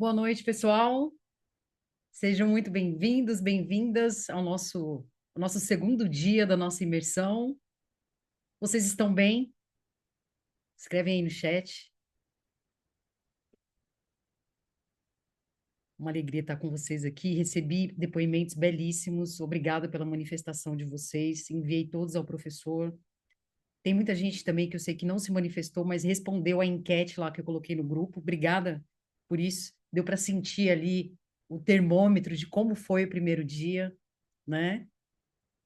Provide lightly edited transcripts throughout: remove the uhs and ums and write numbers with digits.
Boa noite, pessoal. Sejam muito bem-vindos, bem-vindas ao nosso segundo dia da nossa imersão. Vocês estão bem? Escrevem aí no chat. Uma alegria estar com vocês aqui. Recebi depoimentos belíssimos. Obrigada pela manifestação de vocês. Enviei todos ao professor. Tem muita gente também que eu sei que não se manifestou, mas respondeu a enquete lá que eu coloquei no grupo. Obrigada por isso. Deu para sentir ali o termômetro de como foi o primeiro dia, né?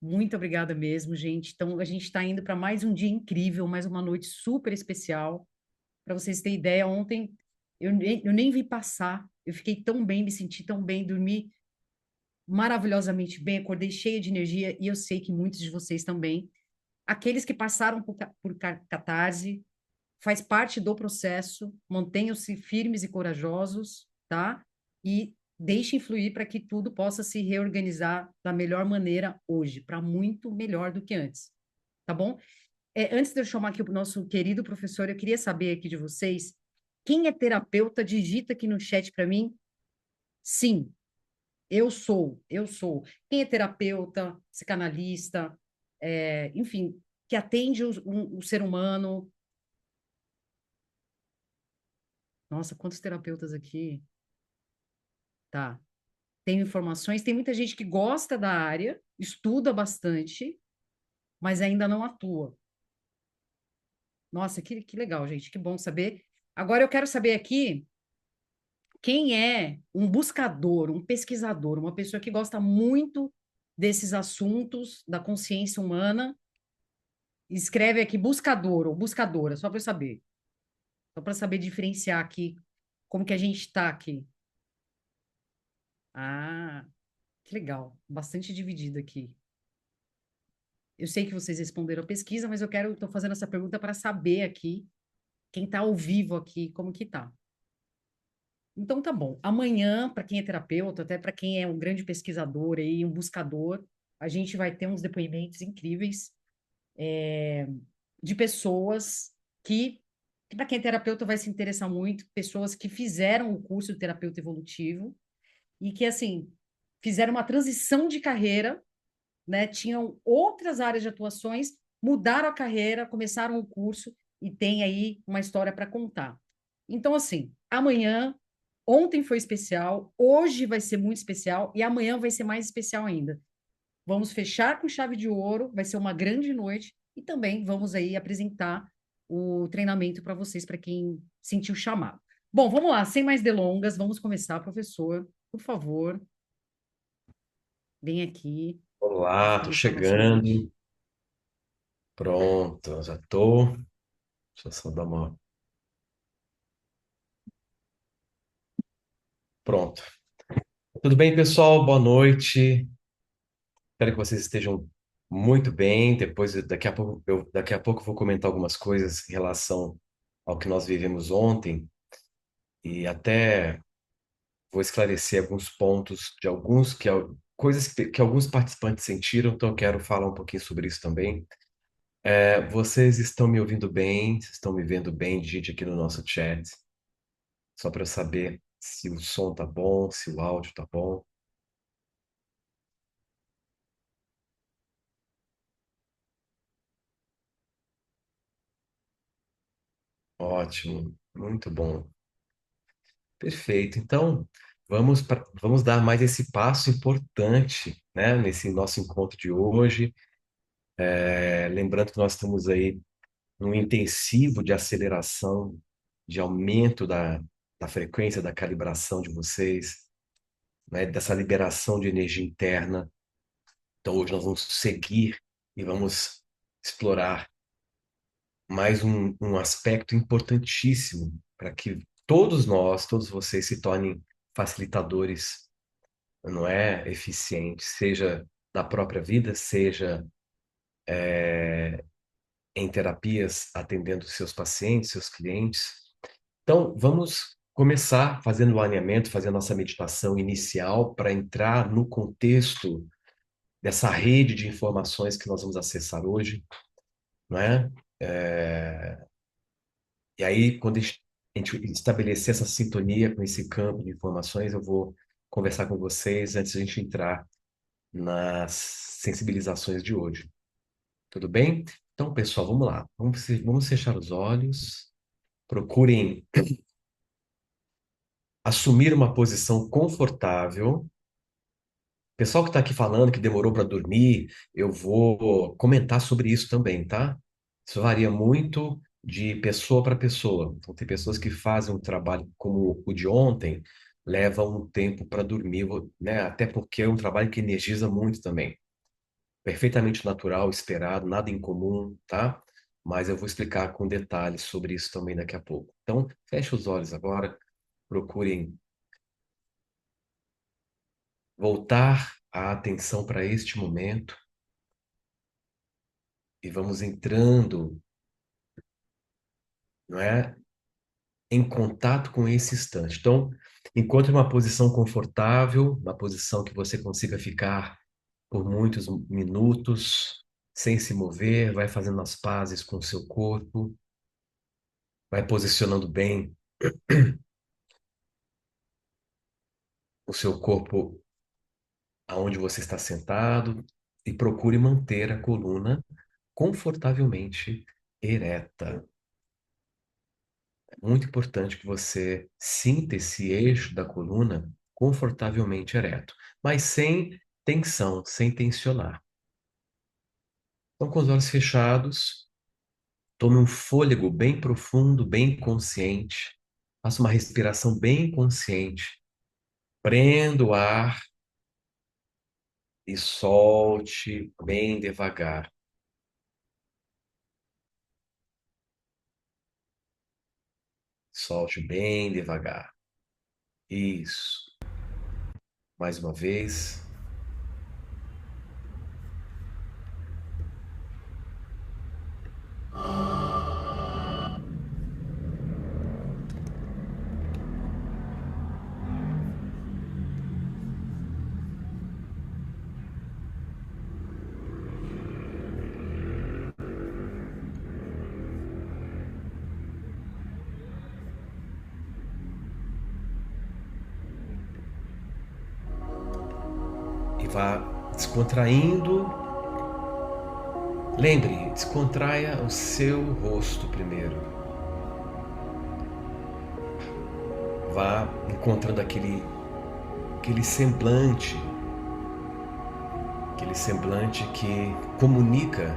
Muito obrigada mesmo, gente. Então, a gente está indo para mais um dia incrível, mais uma noite super especial. Para vocês terem ideia, ontem eu nem vi passar. Eu fiquei tão bem, me senti tão bem, dormi maravilhosamente bem, acordei cheia de energia e eu sei que muitos de vocês também. Aqueles que passaram por catarse, faz parte do processo, mantenham-se firmes e corajosos, tá? E deixem fluir para que tudo possa se reorganizar da melhor maneira hoje, para muito melhor do que antes, tá bom? Antes de eu chamar aqui o nosso querido professor, eu queria saber aqui de vocês, quem é terapeuta, digita aqui no chat para mim. Sim, eu sou. Quem é terapeuta, psicanalista, enfim, que atende o ser humano. Nossa, quantos terapeutas aqui? Tá. Tenho informações. Tem muita gente que gosta da área, estuda bastante, mas ainda não atua. Nossa, que legal, gente. Que bom saber. Agora eu quero saber aqui quem é um buscador, um pesquisador, uma pessoa que gosta muito desses assuntos da consciência humana. Escreve aqui buscador ou buscadora, só para eu saber. Só para saber diferenciar aqui como que a gente está aqui. Ah, que legal. Bastante dividido aqui. Eu sei que vocês responderam a pesquisa, mas estou fazendo essa pergunta para saber aqui, quem está ao vivo aqui, como que tá. Então tá bom. Amanhã, para quem é terapeuta, até para quem é um grande pesquisador aí, um buscador, a gente vai ter uns depoimentos incríveis de pessoas que para quem é terapeuta vai se interessar muito, pessoas que fizeram o curso de terapeuta evolutivo e que assim fizeram uma transição de carreira, né? Tinham outras áreas de atuações, mudaram a carreira, começaram o curso e tem aí uma história para contar. Então, assim, amanhã, ontem foi especial, hoje vai ser muito especial e amanhã vai ser mais especial ainda. Vamos fechar com chave de ouro, vai ser uma grande noite e também vamos aí apresentar o treinamento para vocês, para quem sentiu chamado. Bom, vamos lá, sem mais delongas, vamos começar, professor, por favor, vem aqui Olá, tô facilitar a nossa noite. chegando. Pronto, já tô. Deixa eu só dar uma. Pronto. Tudo bem, pessoal? Boa noite. Espero que vocês estejam muito bem. Daqui a pouco eu vou comentar algumas coisas em relação ao que nós vivemos ontem e até vou esclarecer alguns pontos de coisas que alguns participantes sentiram, então eu quero falar um pouquinho sobre isso também. Vocês estão me ouvindo bem? Vocês estão me vendo bem, gente, aqui no nosso chat? Só para eu saber se o som tá bom, se o áudio tá bom. Ótimo, muito bom. Perfeito. Então, vamos dar mais esse passo importante, né, nesse nosso encontro de hoje. Lembrando que nós estamos aí num intensivo de aceleração, de aumento da frequência, da calibração de vocês, né, dessa liberação de energia interna. Então, hoje nós vamos seguir e vamos explorar mais um aspecto importantíssimo para que todos nós, todos vocês se tornem facilitadores, não é? Eficientes, seja da própria vida, seja em terapias atendendo seus pacientes, seus clientes. Então, vamos começar fazendo o alinhamento, fazendo a nossa meditação inicial para entrar no contexto dessa rede de informações que nós vamos acessar hoje, não é? E aí, quando a gente estabelecer essa sintonia com esse campo de informações, eu vou conversar com vocês antes de a gente entrar nas sensibilizações de hoje. Tudo bem? Então, pessoal, vamos lá. Vamos fechar os olhos. Procurem assumir uma posição confortável. Pessoal que está aqui falando que demorou para dormir, eu vou comentar sobre isso também, tá? Isso varia muito de pessoa para pessoa. Então, tem pessoas que fazem um trabalho como o de ontem, levam um tempo para dormir, né? Até porque é um trabalho que energiza muito também. Perfeitamente natural, esperado, nada incomum, tá? Mas eu vou explicar com detalhes sobre isso também daqui a pouco. Então, feche os olhos agora, procurem voltar a atenção para este momento e vamos entrando, não é, em contato com esse instante. Então, encontre uma posição confortável, uma posição que você consiga ficar por muitos minutos sem se mover, vai fazendo as pazes com o seu corpo, vai posicionando bem o seu corpo aonde você está sentado e procure manter a coluna confortavelmente ereta. É muito importante que você sinta esse eixo da coluna confortavelmente ereto, mas sem tensão, sem tensionar. Então, com os olhos fechados, tome um fôlego bem profundo, bem consciente. Faça uma respiração bem consciente. Prenda o ar e solte bem devagar. Solte bem devagar. Isso. Mais uma vez. E vá descontraindo. Lembre, descontraia o seu rosto primeiro. Vá encontrando aquele semblante que comunica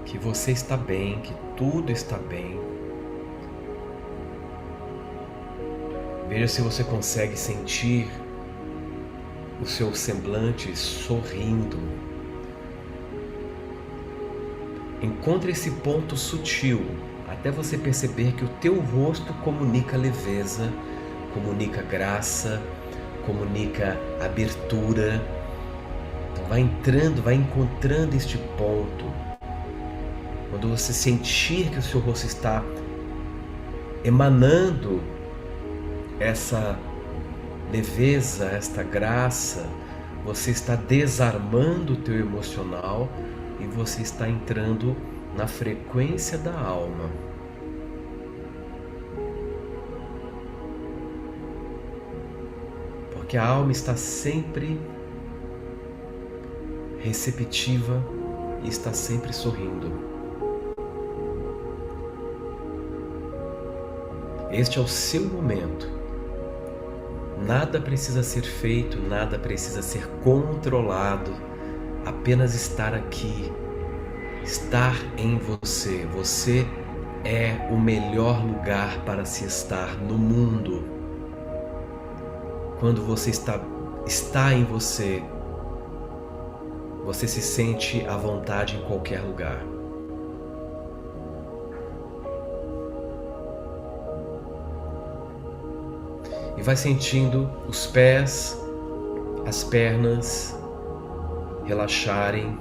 que você está bem, que tudo está bem. Veja se você consegue sentir o seu semblante sorrindo. Encontre esse ponto sutil, até você perceber que o teu rosto comunica leveza, comunica graça, comunica abertura. Então vai entrando, vai encontrando este ponto. Quando você sentir que o seu rosto está emanando essa leveza, esta graça, você está desarmando o teu emocional e você está entrando na frequência da alma. Porque a alma está sempre receptiva e está sempre sorrindo. Este é o seu momento. Nada precisa ser feito, nada precisa ser controlado. Apenas estar aqui, estar em você. Você é o melhor lugar para se estar no mundo. Quando você está em você, você se sente à vontade em qualquer lugar. E vai sentindo os pés, as pernas relaxarem.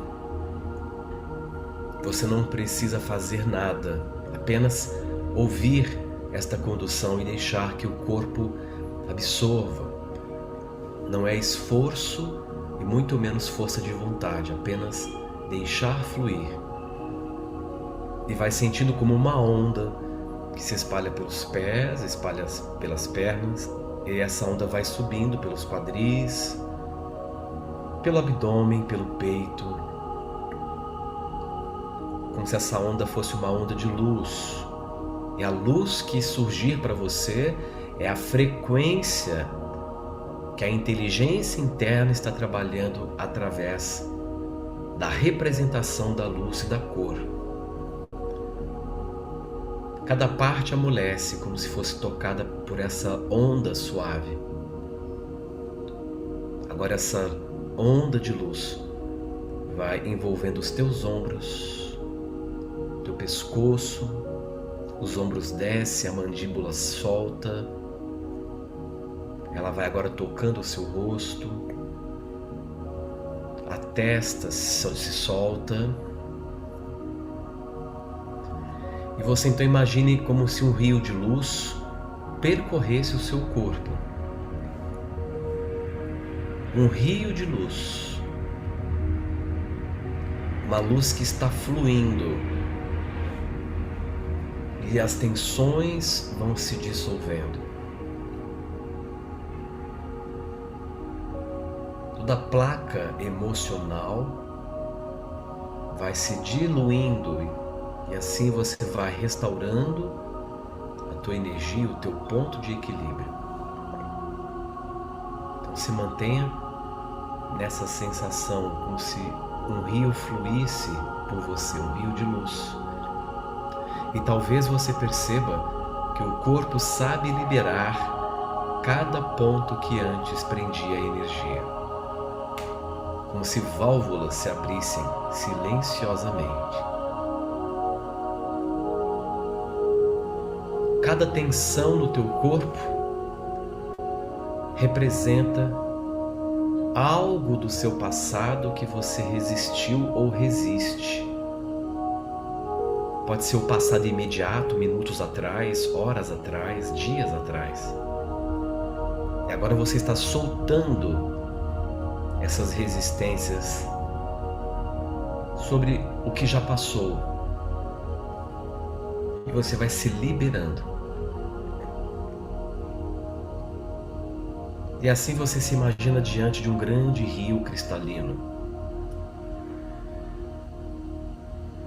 Você não precisa fazer nada, apenas ouvir esta condução e deixar que o corpo absorva. Não é esforço e muito menos força de vontade, apenas deixar fluir. E vai sentindo como uma onda que se espalha pelos pés, espalha pelas pernas, e essa onda vai subindo pelos quadris, pelo abdômen, pelo peito, como se essa onda fosse uma onda de luz. E a luz que surgir para você é a frequência que a inteligência interna está trabalhando através da representação da luz e da cor. Cada parte amolece como se fosse tocada por essa onda suave. Agora essa onda de luz vai envolvendo os teus ombros, teu pescoço, os ombros descem, a mandíbula solta. Ela vai agora tocando o seu rosto, a testa se solta. E você então imagine como se um rio de luz percorresse o seu corpo. Um rio de luz. Uma luz que está fluindo. E as tensões vão se dissolvendo. Toda a placa emocional vai se diluindo. E assim você vai restaurando a tua energia, o teu ponto de equilíbrio. Então se mantenha nessa sensação, como se um rio fluísse por você, um rio de luz. E talvez você perceba que o corpo sabe liberar cada ponto que antes prendia a energia. Como se válvulas se abrissem silenciosamente. Cada tensão no teu corpo representa algo do seu passado que você resistiu ou resiste. Pode ser o passado imediato, minutos atrás, horas atrás, dias atrás. E agora você está soltando essas resistências sobre o que já passou. E você vai se liberando. E assim você se imagina diante de um grande rio cristalino.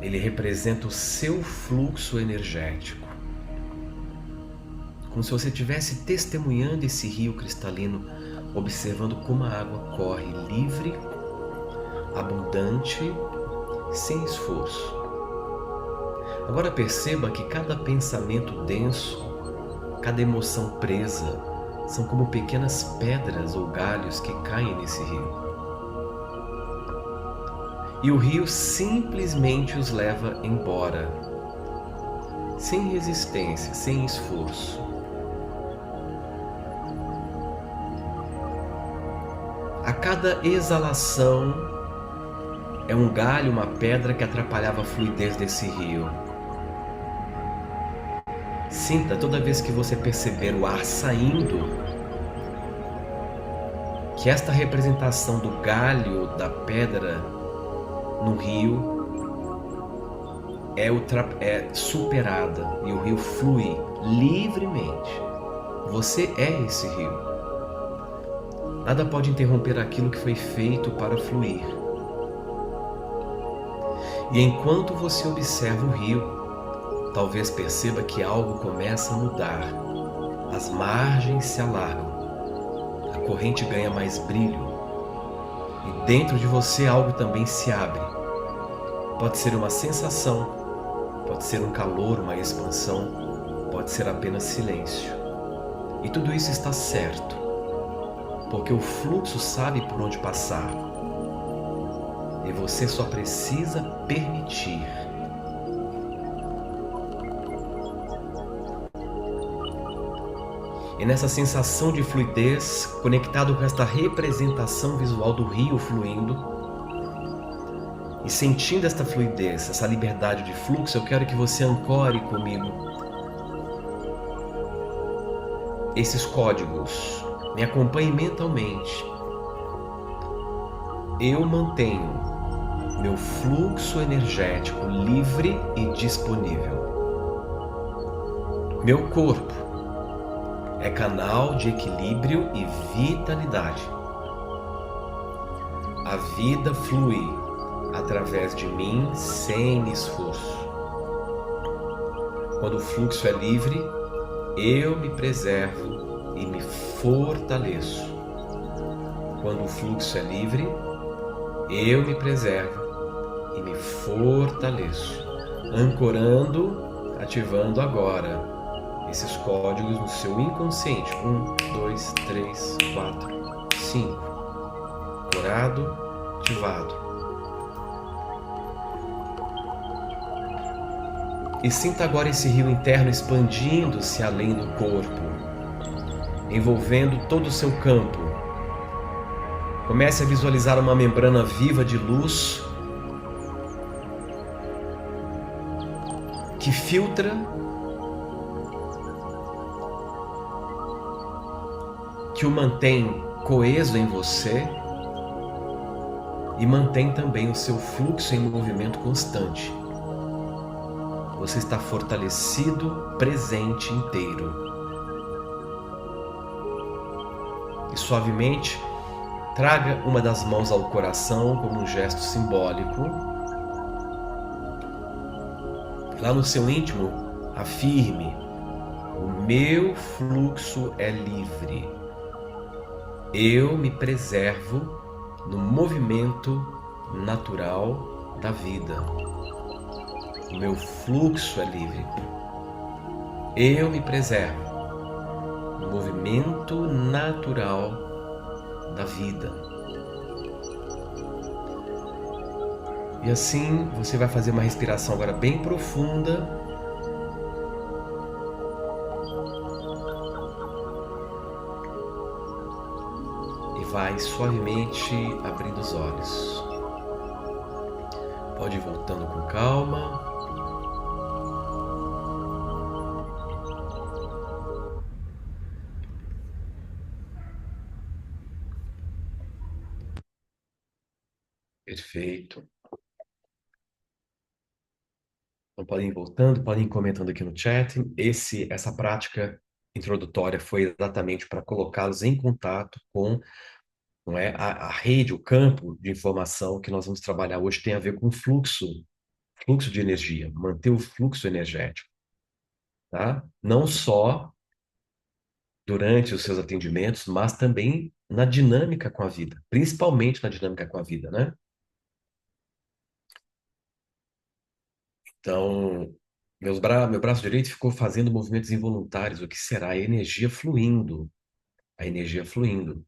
Ele representa o seu fluxo energético. Como se você estivesse testemunhando esse rio cristalino, observando como a água corre livre, abundante, sem esforço. Agora perceba que cada pensamento denso, cada emoção presa, são como pequenas pedras ou galhos que caem nesse rio. E o rio simplesmente os leva embora, sem resistência, sem esforço. A cada exalação é um galho, uma pedra que atrapalhava a fluidez desse rio. Sinta toda vez que você perceber o ar saindo, que esta representação do galho, da pedra no rio é superada e o rio flui livremente. Você é esse rio. Nada pode interromper aquilo que foi feito para fluir. E enquanto você observa o rio, talvez perceba que algo começa a mudar. As margens se alargam. A corrente ganha mais brilho. E dentro de você algo também se abre. Pode ser uma sensação, pode ser um calor, uma expansão, pode ser apenas silêncio. E tudo isso está certo, porque o fluxo sabe por onde passar. E você só precisa permitir. E nessa sensação de fluidez, conectado com esta representação visual do rio fluindo, e sentindo esta fluidez, essa liberdade de fluxo, eu quero que você ancore comigo esses códigos. Me acompanhe mentalmente. Eu mantenho meu fluxo energético livre e disponível. Meu corpo é canal de equilíbrio e vitalidade. A vida flui através de mim sem esforço. Quando o fluxo é livre, eu me preservo e me fortaleço. Quando o fluxo é livre, eu me preservo e me fortaleço, ancorando, ativando agora esses códigos no seu inconsciente. 1, 2, 3, 4, 5. Ancorado, ativado. E sinta agora esse rio interno expandindo-se além do corpo, envolvendo todo o seu campo. Comece a visualizar uma membrana viva de luz que filtra, que o mantém coeso em você e mantém também o seu fluxo em movimento constante. Você está fortalecido, presente, inteiro. E suavemente, traga uma das mãos ao coração como um gesto simbólico. Lá no seu íntimo, afirme: o meu fluxo é livre. Eu me preservo no movimento natural da vida. O meu fluxo é livre. Eu me preservo no movimento natural da vida. E assim você vai fazer uma respiração agora bem profunda. E vai suavemente abrindo os olhos. Pode ir voltando com calma. Perfeito. Então podem ir voltando, podem ir comentando aqui no chat. Essa prática introdutória foi exatamente para colocá-los em contato com, não é, a rede, o campo de informação que nós vamos trabalhar hoje tem a ver com fluxo de energia, manter o fluxo energético, tá? Não só durante os seus atendimentos, mas também na dinâmica com a vida, principalmente na dinâmica com a vida, né? Então, meu braço direito ficou fazendo movimentos involuntários. O que será? A energia fluindo. A energia fluindo.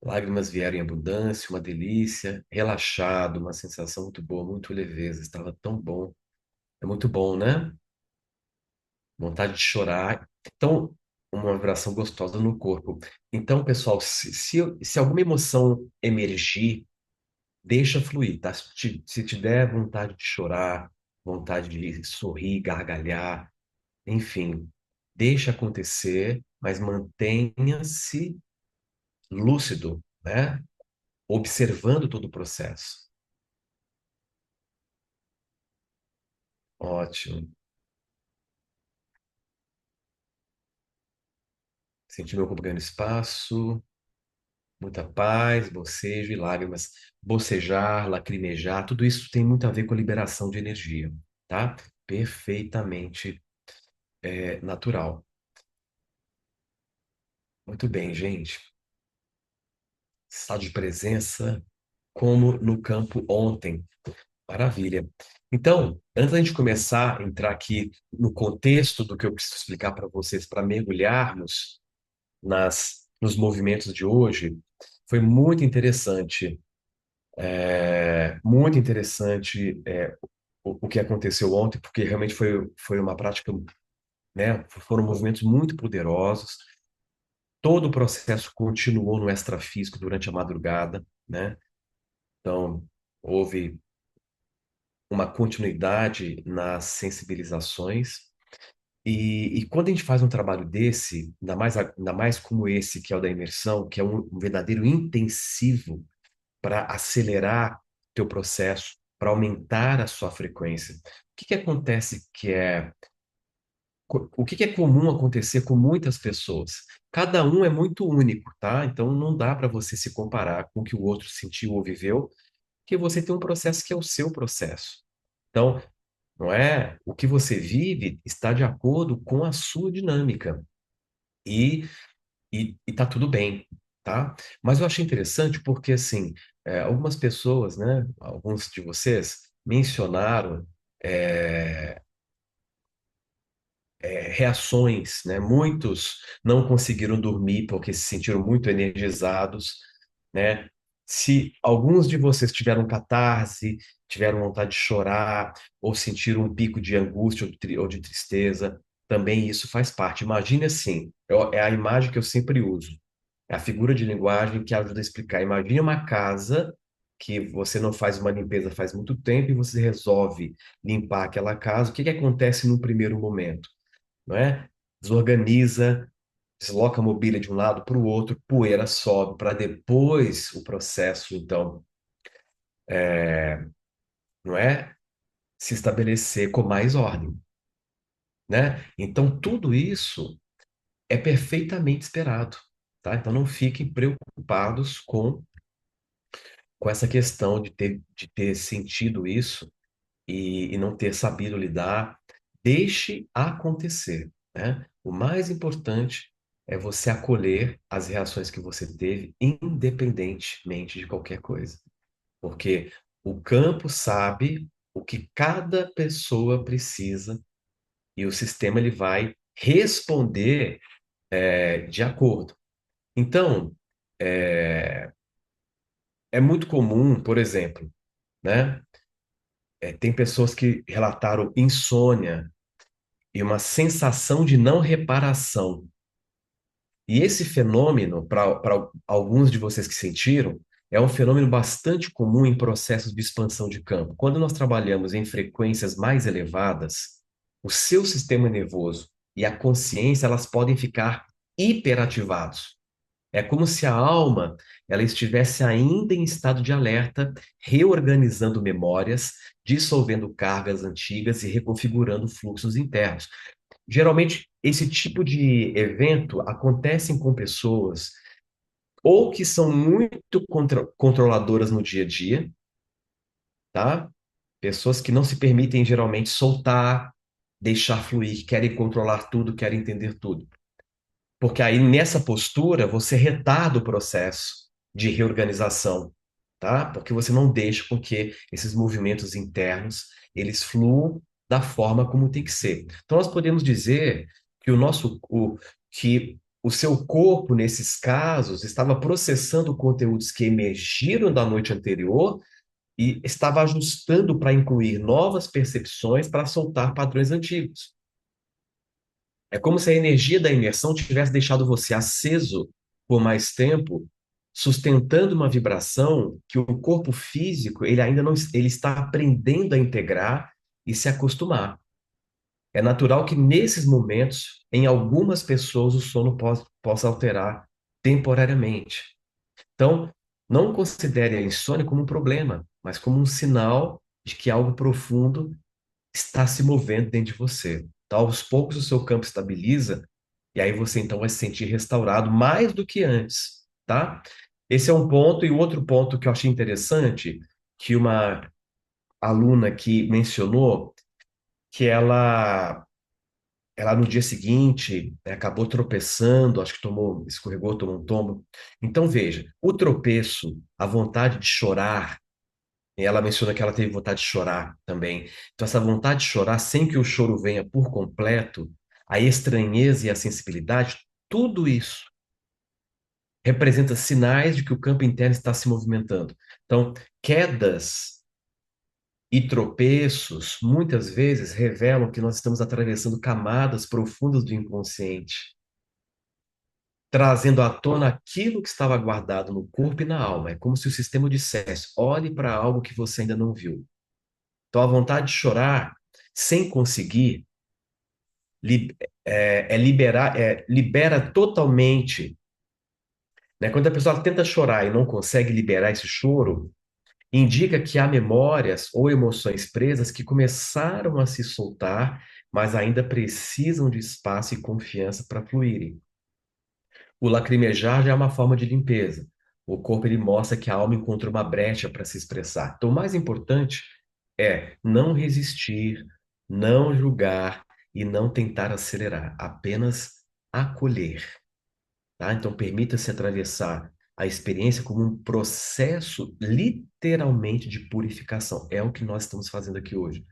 Lágrimas vieram em abundância, uma delícia, relaxado, uma sensação muito boa, muito leveza. Estava tão bom. É muito bom, né? Vontade de chorar. Então, uma vibração gostosa no corpo. Então, pessoal, se alguma emoção emergir, deixa fluir, tá? Se te der vontade de chorar, vontade de sorrir, gargalhar, enfim, deixa acontecer, mas mantenha-se lúcido, né? Observando todo o processo. Ótimo. Senti meu corpo ganhando espaço, muita paz, bocejo e lágrimas. Bocejar, lacrimejar, tudo isso tem muito a ver com a liberação de energia, tá? Perfeitamente natural. Muito bem, gente. Estado de presença, como no campo ontem. Maravilha. Então, antes da gente começar a entrar aqui no contexto do que eu preciso explicar para vocês, para mergulharmos nos movimentos de hoje, foi muito interessante o que aconteceu ontem, porque realmente foi uma prática, né? Foram movimentos muito poderosos. Todo o processo continuou no extrafísico durante a madrugada, né? Então, houve uma continuidade nas sensibilizações. E quando a gente faz um trabalho desse, ainda mais como esse, que é o da imersão, que é um verdadeiro intensivo para acelerar teu processo, para aumentar a sua frequência, o que que acontece que é O que que é comum acontecer com muitas pessoas? Cada um é muito único, tá? Então não dá para você se comparar com o que o outro sentiu ou viveu, porque você tem um processo que é o seu processo. Então, não é? O que você vive está de acordo com a sua dinâmica. E, e tá tudo bem, tá? Mas eu achei interessante porque, assim, algumas pessoas, né? Alguns de vocês mencionaram é, reações, né? Muitos não conseguiram dormir porque se sentiram muito energizados, né? Se alguns de vocês tiveram catarse, tiveram vontade de chorar, ou sentiram um pico de angústia ou de tristeza, também isso faz parte. Imagine assim, é a imagem que eu sempre uso, é a figura de linguagem que ajuda a explicar. Imagine uma casa que você não faz uma limpeza faz muito tempo e você resolve limpar aquela casa. O que que acontece no primeiro momento? Não é? Desorganiza, desloca a mobília de um lado para o outro, poeira sobe, para depois o processo, então, não é? Se estabelecer com mais ordem, né? Então, tudo isso é perfeitamente esperado, tá? Então, não fiquem preocupados com essa questão de ter sentido isso e não ter sabido lidar. Deixe acontecer, né? O mais importante é você acolher as reações que você teve, independentemente de qualquer coisa. Porque o campo sabe o que cada pessoa precisa e o sistema ele vai responder de acordo. Então, é muito comum, por exemplo, né? Tem pessoas que relataram insônia e uma sensação de não reparação. E esse fenômeno, para alguns de vocês que sentiram, é um fenômeno bastante comum em processos de expansão de campo. Quando nós trabalhamos em frequências mais elevadas, o seu sistema nervoso e a consciência, elas podem ficar hiperativados. É como se a alma ela estivesse ainda em estado de alerta, reorganizando memórias, dissolvendo cargas antigas e reconfigurando fluxos internos. Geralmente, esse tipo de evento acontece com pessoas ou que são muito controladoras no dia a dia, tá? Pessoas que não se permitem geralmente soltar, deixar fluir, querem controlar tudo, querem entender tudo. Porque aí nessa postura você retarda o processo de reorganização, tá? Porque você não deixa com que esses movimentos internos eles fluam da forma como tem que ser. Então nós podemos dizer que que o seu corpo nesses casos estava processando conteúdos que emergiram da noite anterior e estava ajustando para incluir novas percepções para soltar padrões antigos. É como se a energia da imersão tivesse deixado você aceso por mais tempo, sustentando uma vibração que o corpo físico, ele ainda não, ele está aprendendo a integrar e se acostumar. É natural que nesses momentos, em algumas pessoas, o sono possa alterar temporariamente. Então, não considere a insônia como um problema, mas como um sinal de que algo profundo está se movendo dentro de você. Então, aos poucos o seu campo estabiliza e aí você então vai se sentir restaurado mais do que antes, tá? Esse é um ponto. E o outro ponto que eu achei interessante, que uma aluna aqui mencionou, que ela no dia seguinte, né, acabou tropeçando, acho que tomou, escorregou, tomou um tombo. Então, veja, o tropeço, a vontade de chorar, e ela menciona que ela teve vontade de chorar também. Então, essa vontade de chorar, sem que o choro venha por completo, a estranheza e a sensibilidade, tudo isso representa sinais de que o campo interno está se movimentando. Então, quedas e tropeços muitas vezes revelam que nós estamos atravessando camadas profundas do inconsciente, trazendo à tona aquilo que estava guardado no corpo e na alma. É como se o sistema dissesse: olhe para algo que você ainda não viu. Então, a vontade de chorar sem conseguir libera totalmente. Né? Quando a pessoa tenta chorar e não consegue liberar esse choro, indica que há memórias ou emoções presas que começaram a se soltar, mas ainda precisam de espaço e confiança para fluírem. O lacrimejar já é uma forma de limpeza. O corpo ele mostra que a alma encontrou uma brecha para se expressar. Então, o mais importante é não resistir, não julgar e não tentar acelerar, apenas acolher, tá? Então, permita-se atravessar a experiência como um processo literalmente de purificação. É o que nós estamos fazendo aqui hoje.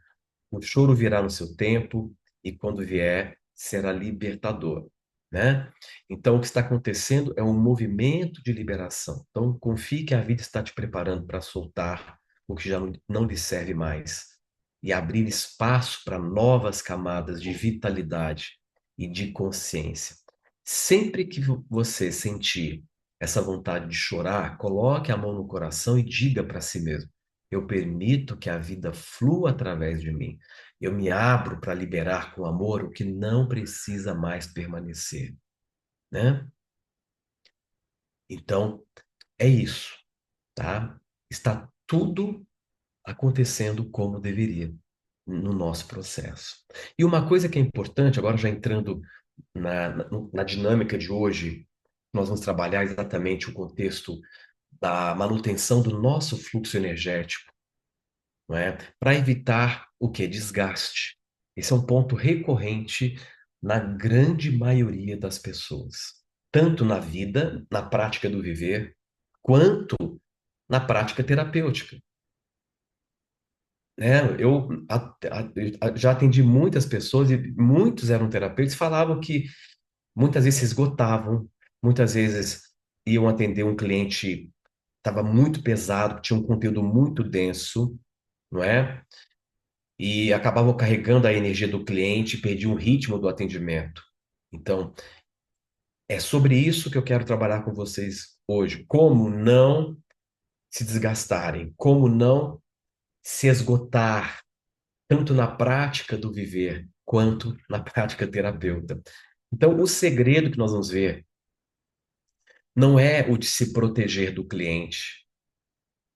O choro virá no seu tempo e quando vier, será libertador, né? Então, o que está acontecendo é um movimento de liberação. Então, confie que a vida está te preparando para soltar o que já não lhe serve mais e abrir espaço para novas camadas de vitalidade e de consciência. Sempre que você sentir essa vontade de chorar, coloque a mão no coração e diga para si mesmo: eu permito que a vida flua através de mim. Eu me abro para liberar com amor o que não precisa mais permanecer, né? Então, é isso, tá? Está tudo acontecendo como deveria no nosso processo. E uma coisa que é importante, agora já entrando na dinâmica de hoje, nós vamos trabalhar exatamente o contexto da manutenção do nosso fluxo energético, não é? Para evitar o que? Desgaste. Esse é um ponto recorrente na grande maioria das pessoas, tanto na vida, na prática do viver, quanto na prática terapêutica, né? Já atendi muitas pessoas e muitos eram terapeutas e falavam que muitas vezes se esgotavam, muitas vezes iam atender um cliente estava muito pesado, que tinha um conteúdo muito denso, não é? E acabavam carregando a energia do cliente, perdiam o ritmo do atendimento. Então, é sobre isso que eu quero trabalhar com vocês hoje. Como não se desgastarem, como não se esgotar, tanto na prática do viver quanto na prática terapeuta. Então, o segredo que nós vamos ver não é o de se proteger do cliente,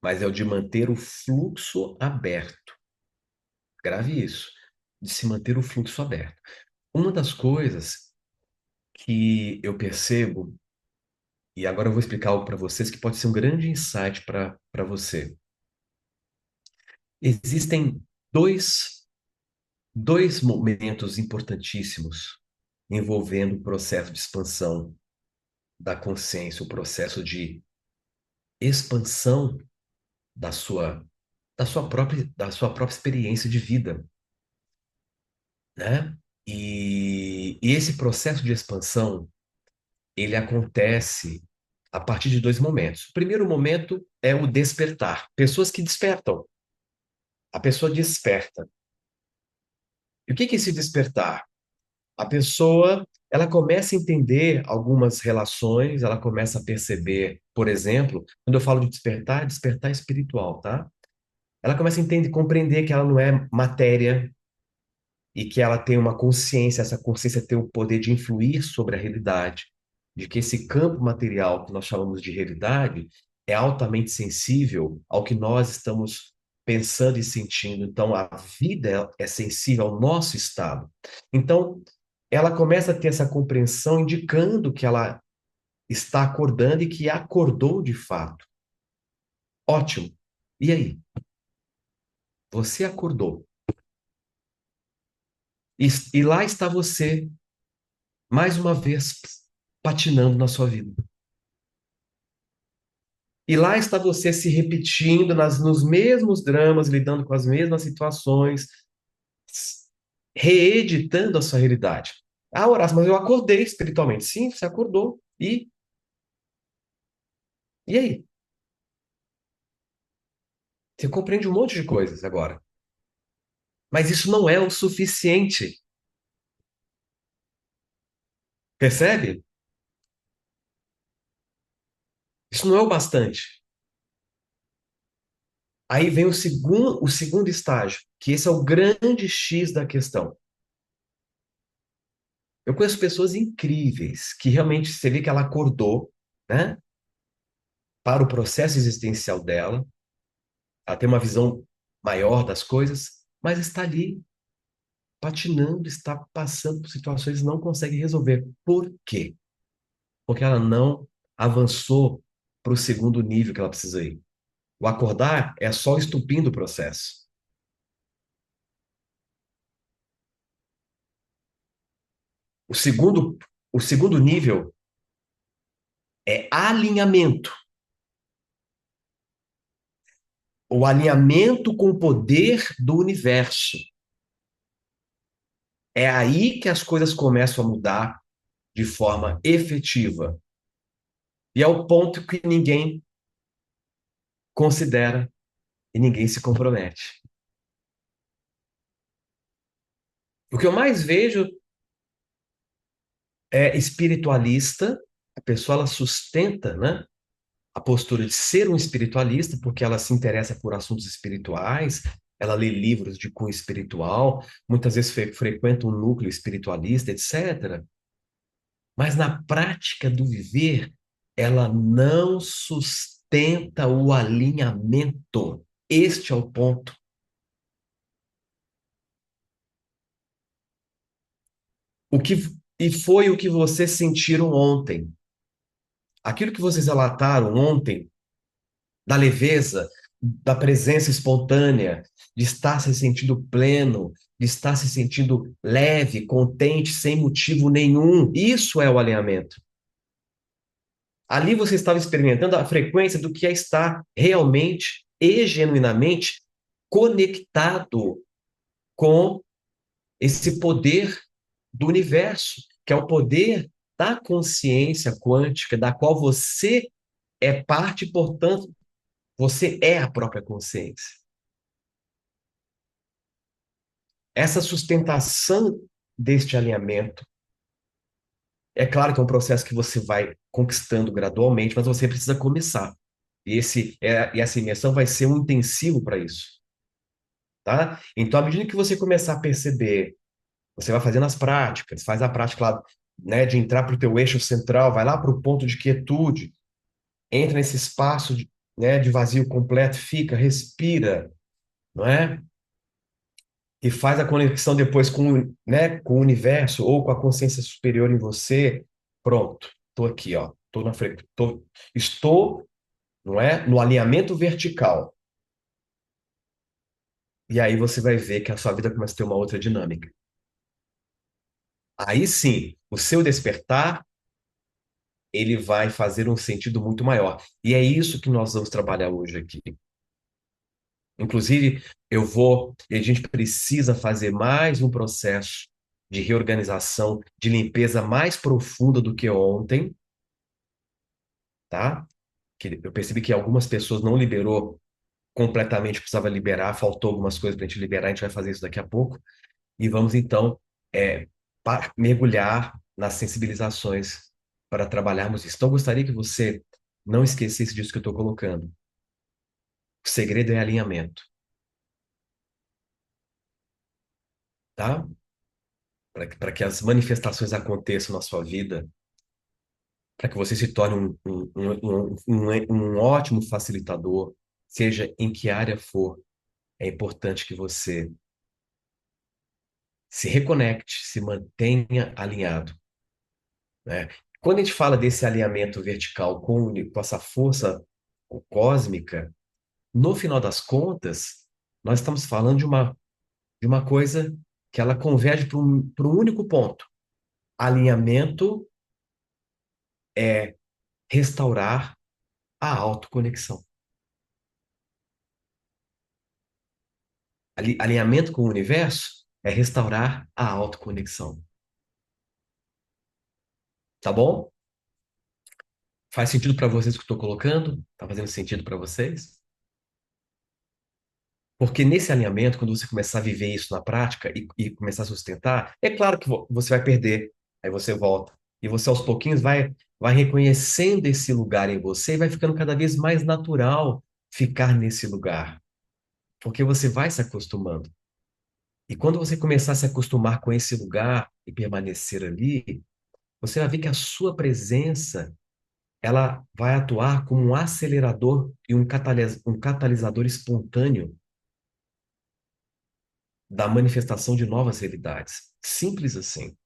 mas é o de manter o fluxo aberto. Grave isso, de se manter o fluxo aberto. Uma das coisas que eu percebo, e agora eu vou explicar algo para vocês que pode ser um grande insight para você. Existem dois momentos importantíssimos envolvendo o processo de expansão da consciência, o processo de expansão da sua própria experiência de vida, né? E esse processo de expansão, ele acontece a partir de dois momentos. O primeiro momento é o despertar. Pessoas que despertam. A pessoa desperta. E o que é esse despertar? A pessoa, ela começa a entender algumas relações, ela começa a perceber, por exemplo, quando eu falo de despertar, é despertar espiritual, tá? Ela começa a entender, compreender que ela não é matéria e que ela tem uma consciência, essa consciência tem o poder de influir sobre a realidade, de que esse campo material que nós chamamos de realidade é altamente sensível ao que nós estamos pensando e sentindo. Então, a vida é sensível ao nosso estado. Então, ela começa a ter essa compreensão indicando que ela está acordando e que acordou de fato. Ótimo. E aí? Você acordou. E lá está você, mais uma vez, patinando na sua vida. E lá está você se repetindo nos mesmos dramas, lidando com as mesmas situações, reeditando a sua realidade. Ah, Horácio, mas eu acordei espiritualmente. Sim, você acordou. E aí? Você compreende um monte de coisas agora. Mas isso não é o suficiente. Percebe? Isso não é o bastante. Aí vem o segundo estágio, que esse é o grande X da questão. Eu conheço pessoas incríveis que realmente você vê que ela acordou, né, para o processo existencial dela, ela tem uma visão maior das coisas, mas está ali. patinando, está passando por situações e não consegue resolver. Por quê? Porque ela não avançou para o segundo nível que ela precisa ir. O acordar é só o estupim do processo. O segundo, o segundo nível é alinhamento. O alinhamento com o poder do universo. É aí que as coisas começam a mudar de forma efetiva. E é o ponto que ninguém considera e ninguém se compromete. O que eu mais vejo é espiritualista, a pessoa ela sustenta, né, a postura de ser um espiritualista porque ela se interessa por assuntos espirituais, ela lê livros de cunho espiritual, muitas vezes frequenta um núcleo espiritualista, etc. Mas na prática do viver, ela não sustenta o alinhamento. Este é o ponto. O que e foi o que vocês sentiram ontem. Aquilo que vocês relataram ontem, da leveza, da presença espontânea, de estar se sentindo pleno, de estar se sentindo leve, contente, sem motivo nenhum. Isso é o alinhamento. Ali você estava experimentando a frequência do que é estar realmente e genuinamente conectado com esse poder do universo, que é o poder da consciência quântica, da qual você é parte, portanto, você é a própria consciência. Essa sustentação deste alinhamento, é claro que é um processo que você vai conquistando gradualmente, mas você precisa começar. E essa imersão vai ser um intensivo para isso, tá? Então, à medida que você começar a perceber, você vai fazendo as práticas, faz a prática lá, né, de entrar para o teu eixo central, vai lá para o ponto de quietude, entra nesse espaço de, né, de vazio completo, fica, respira, não é? E faz a conexão depois com, né, com o universo ou com a consciência superior em você. Pronto, estou aqui, ó, estou na frente, estou, não é, no alinhamento vertical. E aí você vai ver que a sua vida começa a ter uma outra dinâmica. Aí sim, o seu despertar, ele vai fazer um sentido muito maior. E é isso que nós vamos trabalhar hoje aqui. Inclusive, a gente precisa fazer mais um processo de reorganização, de limpeza mais profunda do que ontem, tá? Que eu percebi que algumas pessoas não liberou completamente, precisava liberar, faltou algumas coisas para a gente liberar, a gente vai fazer isso daqui a pouco. E vamos então é, mergulhar nas sensibilizações para trabalharmos isso. Então, eu gostaria que você não esquecesse disso que eu estou colocando. O segredo é alinhamento, tá? Para que as manifestações aconteçam na sua vida, para que você se torne um ótimo facilitador, seja em que área for, é importante que você se reconecte, se mantenha alinhado, né? Quando a gente fala desse alinhamento vertical com essa força cósmica, no final das contas, nós estamos falando de uma coisa que ela converge para um único ponto. Alinhamento é restaurar a autoconexão. Alinhamento com o universo é restaurar a autoconexão. Tá bom? Faz sentido para vocês o que eu estou colocando? Tá fazendo sentido para vocês? Porque nesse alinhamento, quando você começar a viver isso na prática e começar a sustentar, é claro que você vai perder, aí você volta. E você aos pouquinhos vai reconhecendo esse lugar em você e vai ficando cada vez mais natural ficar nesse lugar. Porque você vai se acostumando. E quando você começar a se acostumar com esse lugar e permanecer ali, você vai ver que a sua presença ela vai atuar como um acelerador e um catalisador espontâneo da manifestação de novas realidades. Simples assim.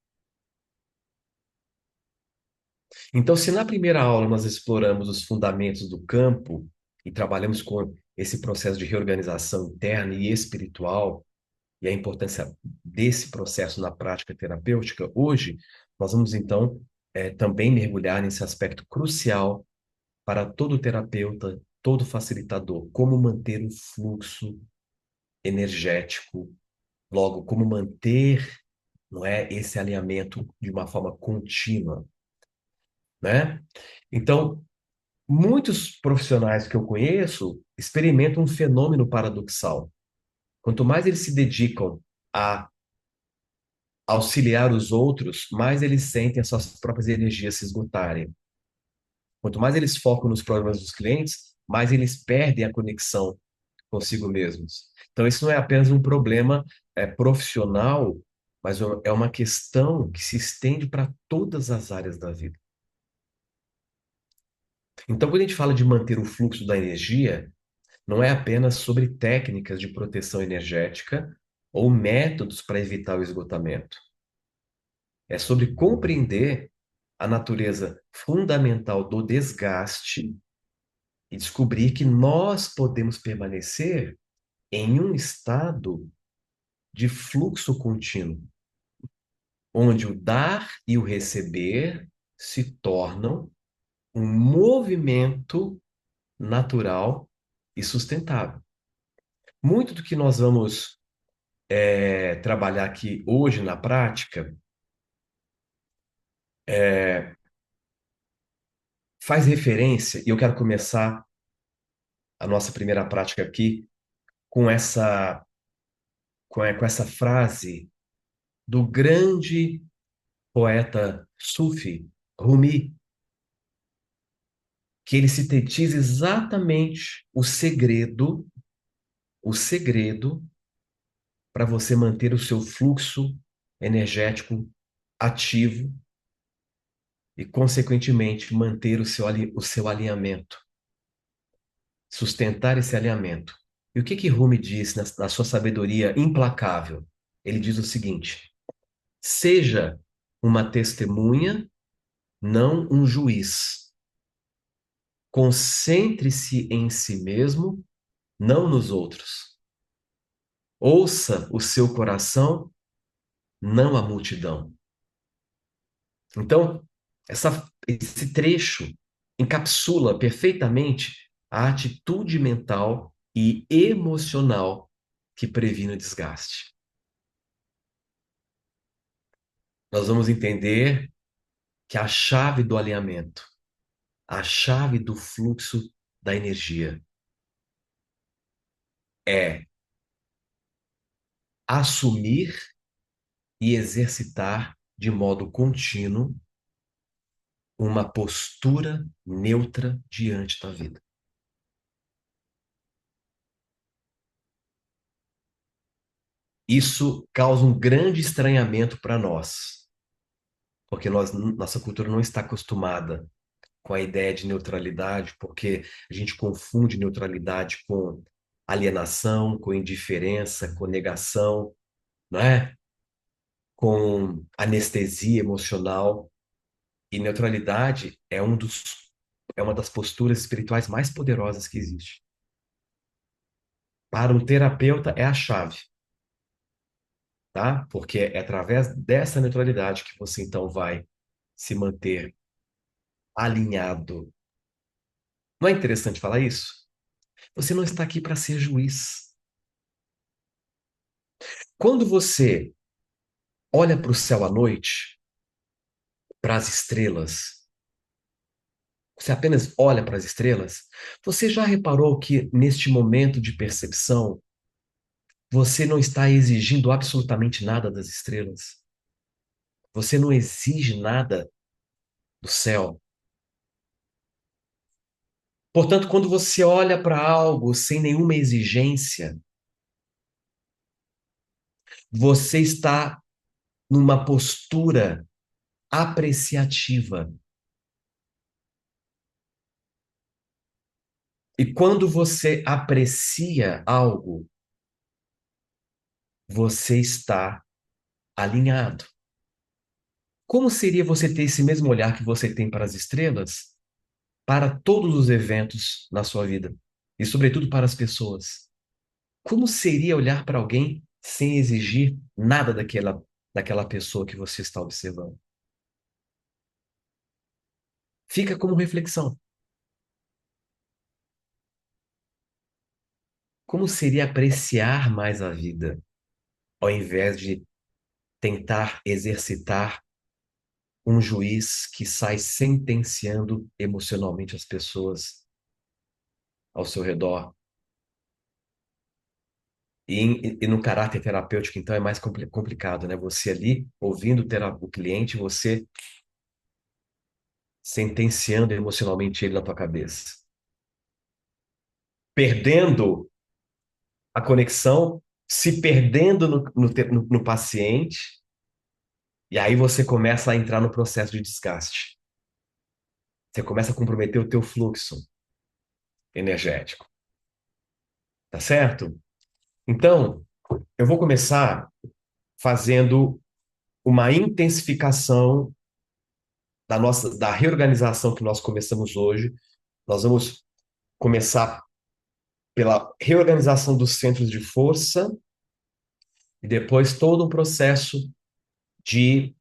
Então, se na primeira aula nós exploramos os fundamentos do campo e trabalhamos com esse processo de reorganização interna e espiritual e a importância desse processo na prática terapêutica, hoje nós vamos então também mergulhar nesse aspecto crucial para todo terapeuta, todo facilitador, como manter o fluxo energético, logo, como manter, não é, esse alinhamento de uma forma contínua, né? Então, muitos profissionais que eu conheço experimentam um fenômeno paradoxal. Quanto mais eles se dedicam a auxiliar os outros, mais eles sentem as suas próprias energias se esgotarem. Quanto mais eles focam nos problemas dos clientes, mais eles perdem a conexão consigo mesmos. Então, isso não é apenas um problema profissional, mas é uma questão que se estende para todas as áreas da vida. Então, quando a gente fala de manter o fluxo da energia, não é apenas sobre técnicas de proteção energética ou métodos para evitar o esgotamento. É sobre compreender a natureza fundamental do desgaste e descobrir que nós podemos permanecer em um estado de fluxo contínuo, onde o dar e o receber se tornam um movimento natural e sustentável. Muito do que nós vamos trabalhar aqui hoje na prática faz referência, e eu quero começar a nossa primeira prática aqui com essa frase do grande poeta Sufi, Rumi, que ele sintetiza exatamente o segredo para você manter o seu fluxo energético ativo e, consequentemente, manter o seu alinhamento, sustentar esse alinhamento. E o que que Rumi diz na sua sabedoria implacável? Ele diz o seguinte: seja uma testemunha, não um juiz. Concentre-se em si mesmo, não nos outros. Ouça o seu coração, não a multidão. Então, esse trecho encapsula perfeitamente a atitude mental e emocional que previne o desgaste. Nós vamos entender que a chave do alinhamento, a chave do fluxo da energia é assumir e exercitar de modo contínuo uma postura neutra diante da vida. Isso causa um grande estranhamento para nós, porque nossa cultura não está acostumada com a ideia de neutralidade, porque a gente confunde neutralidade com alienação, com indiferença, com negação, não é? Com anestesia emocional. E neutralidade é uma das posturas espirituais mais poderosas que existe. Para um terapeuta é a chave, tá? Porque é através dessa neutralidade que você então vai se manter alinhado. Não é interessante falar isso? Você não está aqui para ser juiz. Quando você olha para o céu à noite, para as estrelas, você apenas olha para as estrelas, você já reparou que neste momento de percepção, você não está exigindo absolutamente nada das estrelas? Você não exige nada do céu. Portanto, quando você olha para algo sem nenhuma exigência, você está numa postura apreciativa. E quando você aprecia algo, você está alinhado. Como seria você ter esse mesmo olhar que você tem para as estrelas, para todos os eventos na sua vida e, sobretudo, para as pessoas? Como seria olhar para alguém sem exigir nada daquela pessoa que você está observando? Fica como reflexão. Como seria apreciar mais a vida, ao invés de tentar exercitar um juiz que sai sentenciando emocionalmente as pessoas ao seu redor? E no caráter terapêutico, então, é mais complicado, né? Você ali, ouvindo o cliente, você sentenciando emocionalmente ele na tua cabeça. Perdendo a conexão, se perdendo no paciente, e aí você começa a entrar no processo de desgaste. Você começa a comprometer o teu fluxo energético, tá certo? Então, eu vou começar fazendo uma intensificação da reorganização que nós começamos hoje. Nós vamos começar pela reorganização dos centros de força e depois todo um processo de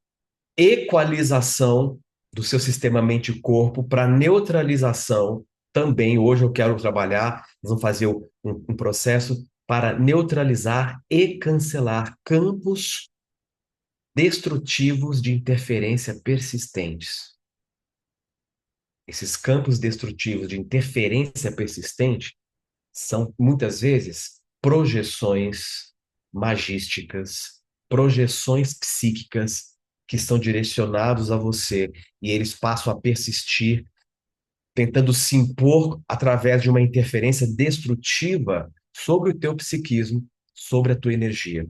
equalização do seu sistema mente-corpo para neutralização. Também hoje eu quero trabalhar, nós vamos fazer um processo para neutralizar e cancelar campos destrutivos de interferência persistentes. Esses campos destrutivos de interferência persistente são muitas vezes projeções magísticas, projeções psíquicas que estão direcionados a você e eles passam a persistir, tentando se impor através de uma interferência destrutiva sobre o teu psiquismo, sobre a tua energia,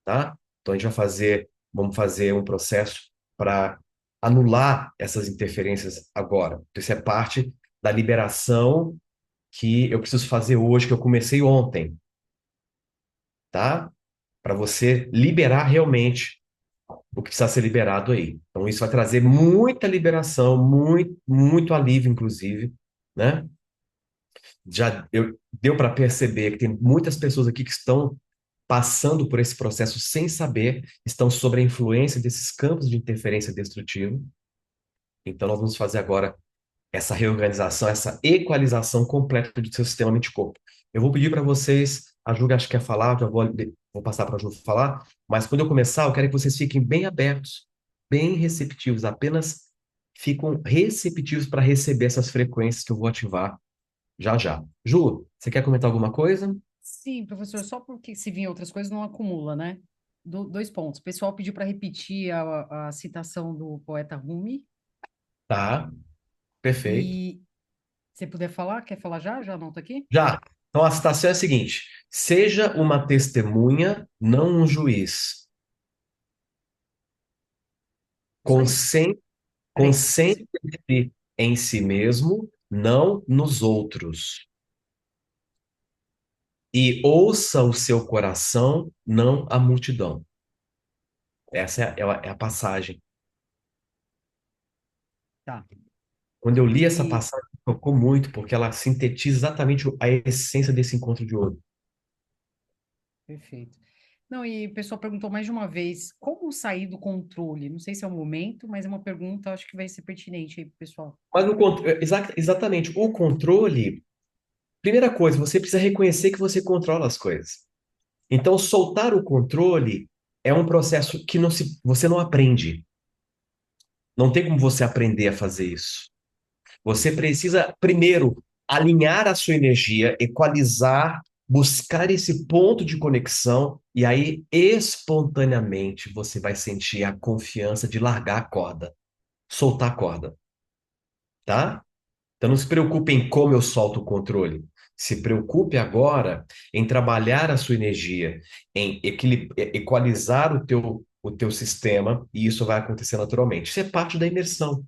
tá? Então a gente vamos fazer um processo para anular essas interferências agora. Então, isso é parte da liberação que eu preciso fazer hoje, que eu comecei ontem, tá? Para você liberar realmente o que precisa ser liberado aí. Então, isso vai trazer muita liberação, muito alívio, inclusive, né? Deu para perceber que tem muitas pessoas aqui que estão passando por esse processo sem saber, estão sob a influência desses campos de interferência destrutiva. Então, nós vamos fazer agora essa reorganização, essa equalização completa do seu sistema mente-corpo. Eu vou pedir para vocês, a Ju acho que quer falar, já vou passar para a Ju falar, mas quando eu começar, eu quero que vocês fiquem bem abertos, bem receptivos, apenas ficam receptivos para receber essas frequências que eu vou ativar já já. Ju, você quer comentar alguma coisa? Sim, professor, só porque se vir outras coisas não acumula, né? Dois pontos. O pessoal pediu para repetir a citação do poeta Rumi. Tá, perfeito. E se puder falar, quer falar já? Já anota aqui? Já. Então a citação é a seguinte: seja uma testemunha, não um juiz. Isso aí. Concentre Peraí. Concentre-se em si mesmo, não nos outros. E ouça o seu coração, não a multidão. Essa é a passagem. Tá. Quando eu li essa E passagem, me tocou muito, porque ela sintetiza exatamente a essência desse encontro de hoje. perfeito. Não, e o pessoal perguntou mais de uma vez, como sair do controle? Não sei se é o momento, mas é uma pergunta, acho que vai ser pertinente aí pro pessoal. Mas exatamente, o controle, primeira coisa, você precisa reconhecer que você controla as coisas. Então, soltar o controle é um processo que você não aprende. Não tem como você aprender a fazer isso. Você precisa, primeiro, alinhar a sua energia, equalizar, buscar esse ponto de conexão, e aí, espontaneamente, você vai sentir a confiança de largar a corda, soltar a corda, tá? Então, não se preocupe em como eu solto o controle. Se preocupe agora em trabalhar a sua energia, em equalizar o teu sistema, e isso vai acontecer naturalmente. Isso é parte da imersão.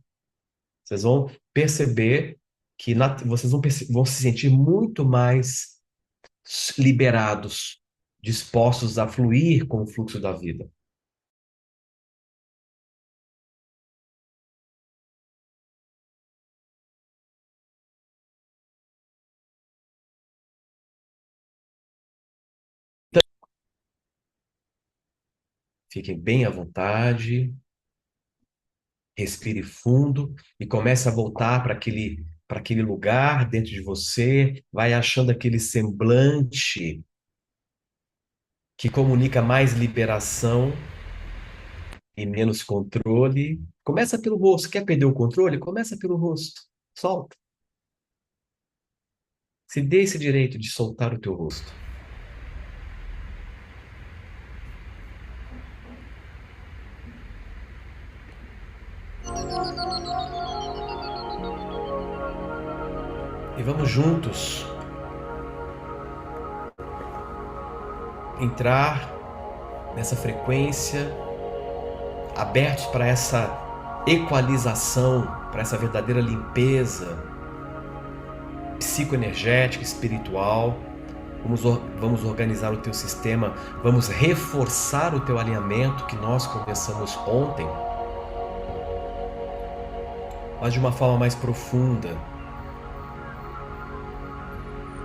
Vocês vão perceber que vocês vão se sentir muito mais liberados, dispostos a fluir com o fluxo da vida. Fiquem bem à vontade, respire fundo e comece a voltar para aquele lugar dentro de você, vai achando aquele semblante que comunica mais liberação e menos controle. Começa pelo rosto. Quer perder o controle? Começa pelo rosto. Solta. Se dê esse direito de soltar o teu rosto. E vamos juntos entrar nessa frequência, abertos para essa equalização, para essa verdadeira limpeza psicoenergética, espiritual. Vamos organizar o teu sistema, vamos reforçar o teu alinhamento que nós começamos ontem, mas de uma forma mais profunda,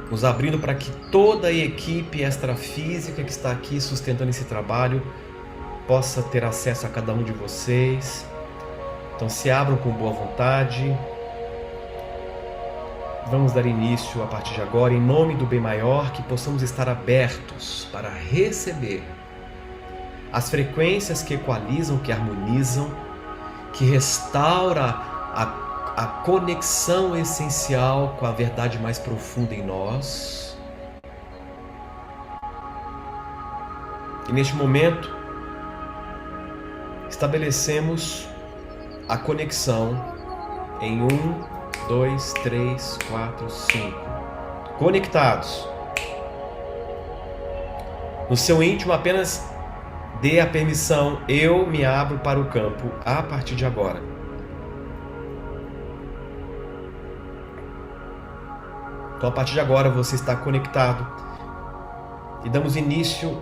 nos abrindo para que toda a equipe extrafísica que está aqui sustentando esse trabalho possa ter acesso a cada um de vocês. Então se abram com boa vontade. Vamos dar início a partir de agora, em nome do bem maior, que possamos estar abertos para receber as frequências que equalizam, que harmonizam, que restaura a conexão essencial com a verdade mais profunda em nós. E neste momento, estabelecemos a conexão em 1, 2, 3, 4, 5. Conectados. No seu íntimo, apenas dê a permissão. Eu me abro para o campo a partir de agora. Então, a partir de agora, você está conectado. E damos início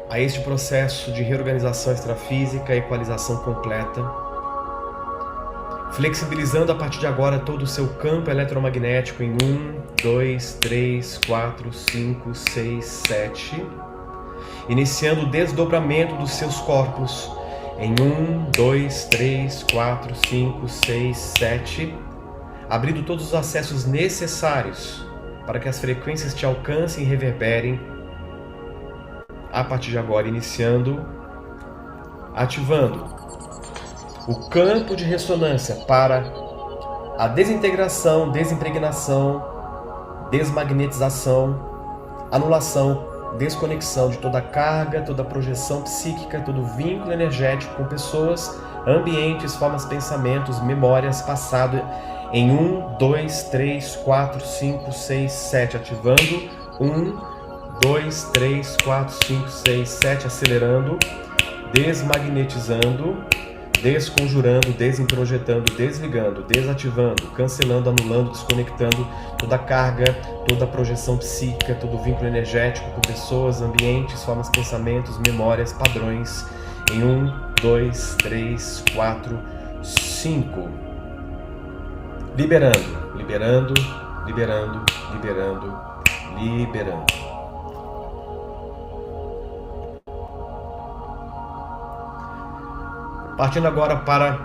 a este processo de reorganização extrafísica e equalização completa, flexibilizando a partir de agora todo o seu campo eletromagnético em 1, 2, 3, 4, 5, 6, 7, iniciando o desdobramento dos seus corpos em 1, 2, 3, 4, 5, 6, 7, abrindo todos os acessos necessários para que as frequências te alcancem e reverberem. A partir de agora, iniciando, ativando o campo de ressonância para a desintegração, desimpregnação, desmagnetização, anulação, desconexão de toda carga, toda projeção psíquica, todo vínculo energético com pessoas, ambientes, formas, pensamentos, memórias, passado, em 1, 2, 3, 4, 5, 6, 7, ativando, 1, 2, 3, 4, 5, 6, 7, acelerando, desmagnetizando, desconjurando, desintrojetando, desligando, desativando, cancelando, anulando, desconectando toda a carga, toda a projeção psíquica, todo o vínculo energético com pessoas, ambientes, formas, pensamentos, memórias, padrões, em 1, 2, 3, 4, 5. Liberando, liberando, liberando, liberando, liberando. Partindo agora para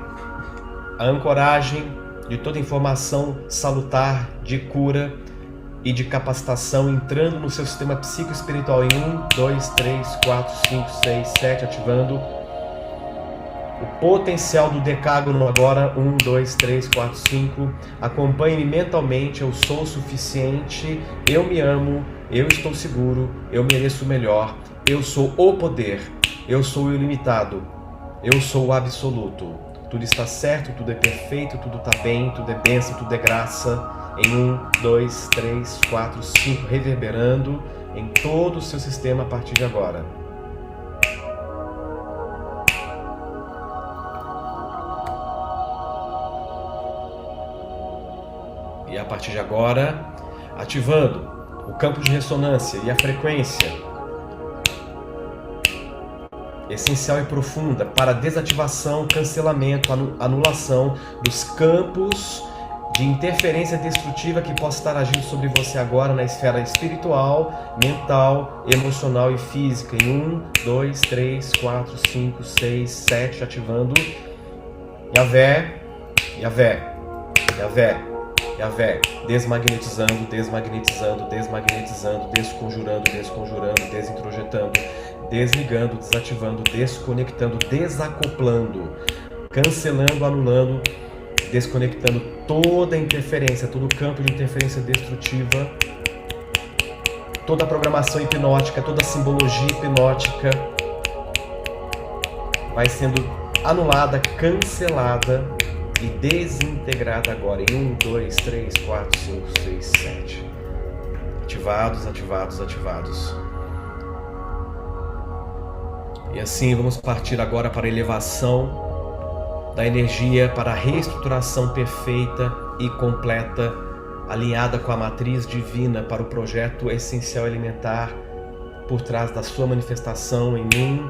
a ancoragem de toda informação salutar, de cura e de capacitação, entrando no seu sistema psicoespiritual em 1, 2, 3, 4, 5, 6, 7, ativando o potencial do decágono agora, 1, 2, 3, 4, 5. Acompanhe-me mentalmente, eu sou o suficiente, eu me amo, eu estou seguro, eu mereço o melhor, eu sou o poder, eu sou o ilimitado, eu sou o absoluto. Tudo está certo, tudo é perfeito, tudo está bem, tudo é bênção, tudo é graça. Em 1, 2, 3, 4, 5, reverberando em todo o seu sistema a partir de agora. E a partir de agora, ativando o campo de ressonância e a frequência essencial e profunda para desativação, cancelamento, anulação dos campos de interferência destrutiva que possa estar agindo sobre você agora na esfera espiritual, mental, emocional e física. Em 1, 2, 3, 4, 5, 6, 7, ativando. Yavé, Yavé, Yavé, Yavé, desmagnetizando, desmagnetizando, desmagnetizando, desconjurando, desconjurando, desintrojetando, desligando, desativando, desconectando, desacoplando, cancelando, anulando, desconectando toda a interferência, todo o campo de interferência destrutiva, toda a programação hipnótica, toda a simbologia hipnótica vai sendo anulada, cancelada e desintegrada agora em 1, 2, 3, 4, 5, 6, 7. Ativados, ativados, ativados. E assim vamos partir agora para a elevação da energia, para a reestruturação perfeita e completa, alinhada com a matriz divina para o projeto essencial elementar por trás da sua manifestação em 1,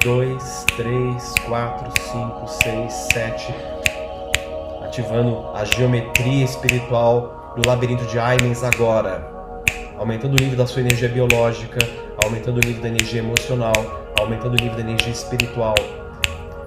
2, 3, 4, 5, 6, 7, ativando a geometria espiritual do labirinto de Aimens agora, aumentando o nível da sua energia biológica, aumentando o nível da energia emocional, aumentando o nível da energia espiritual,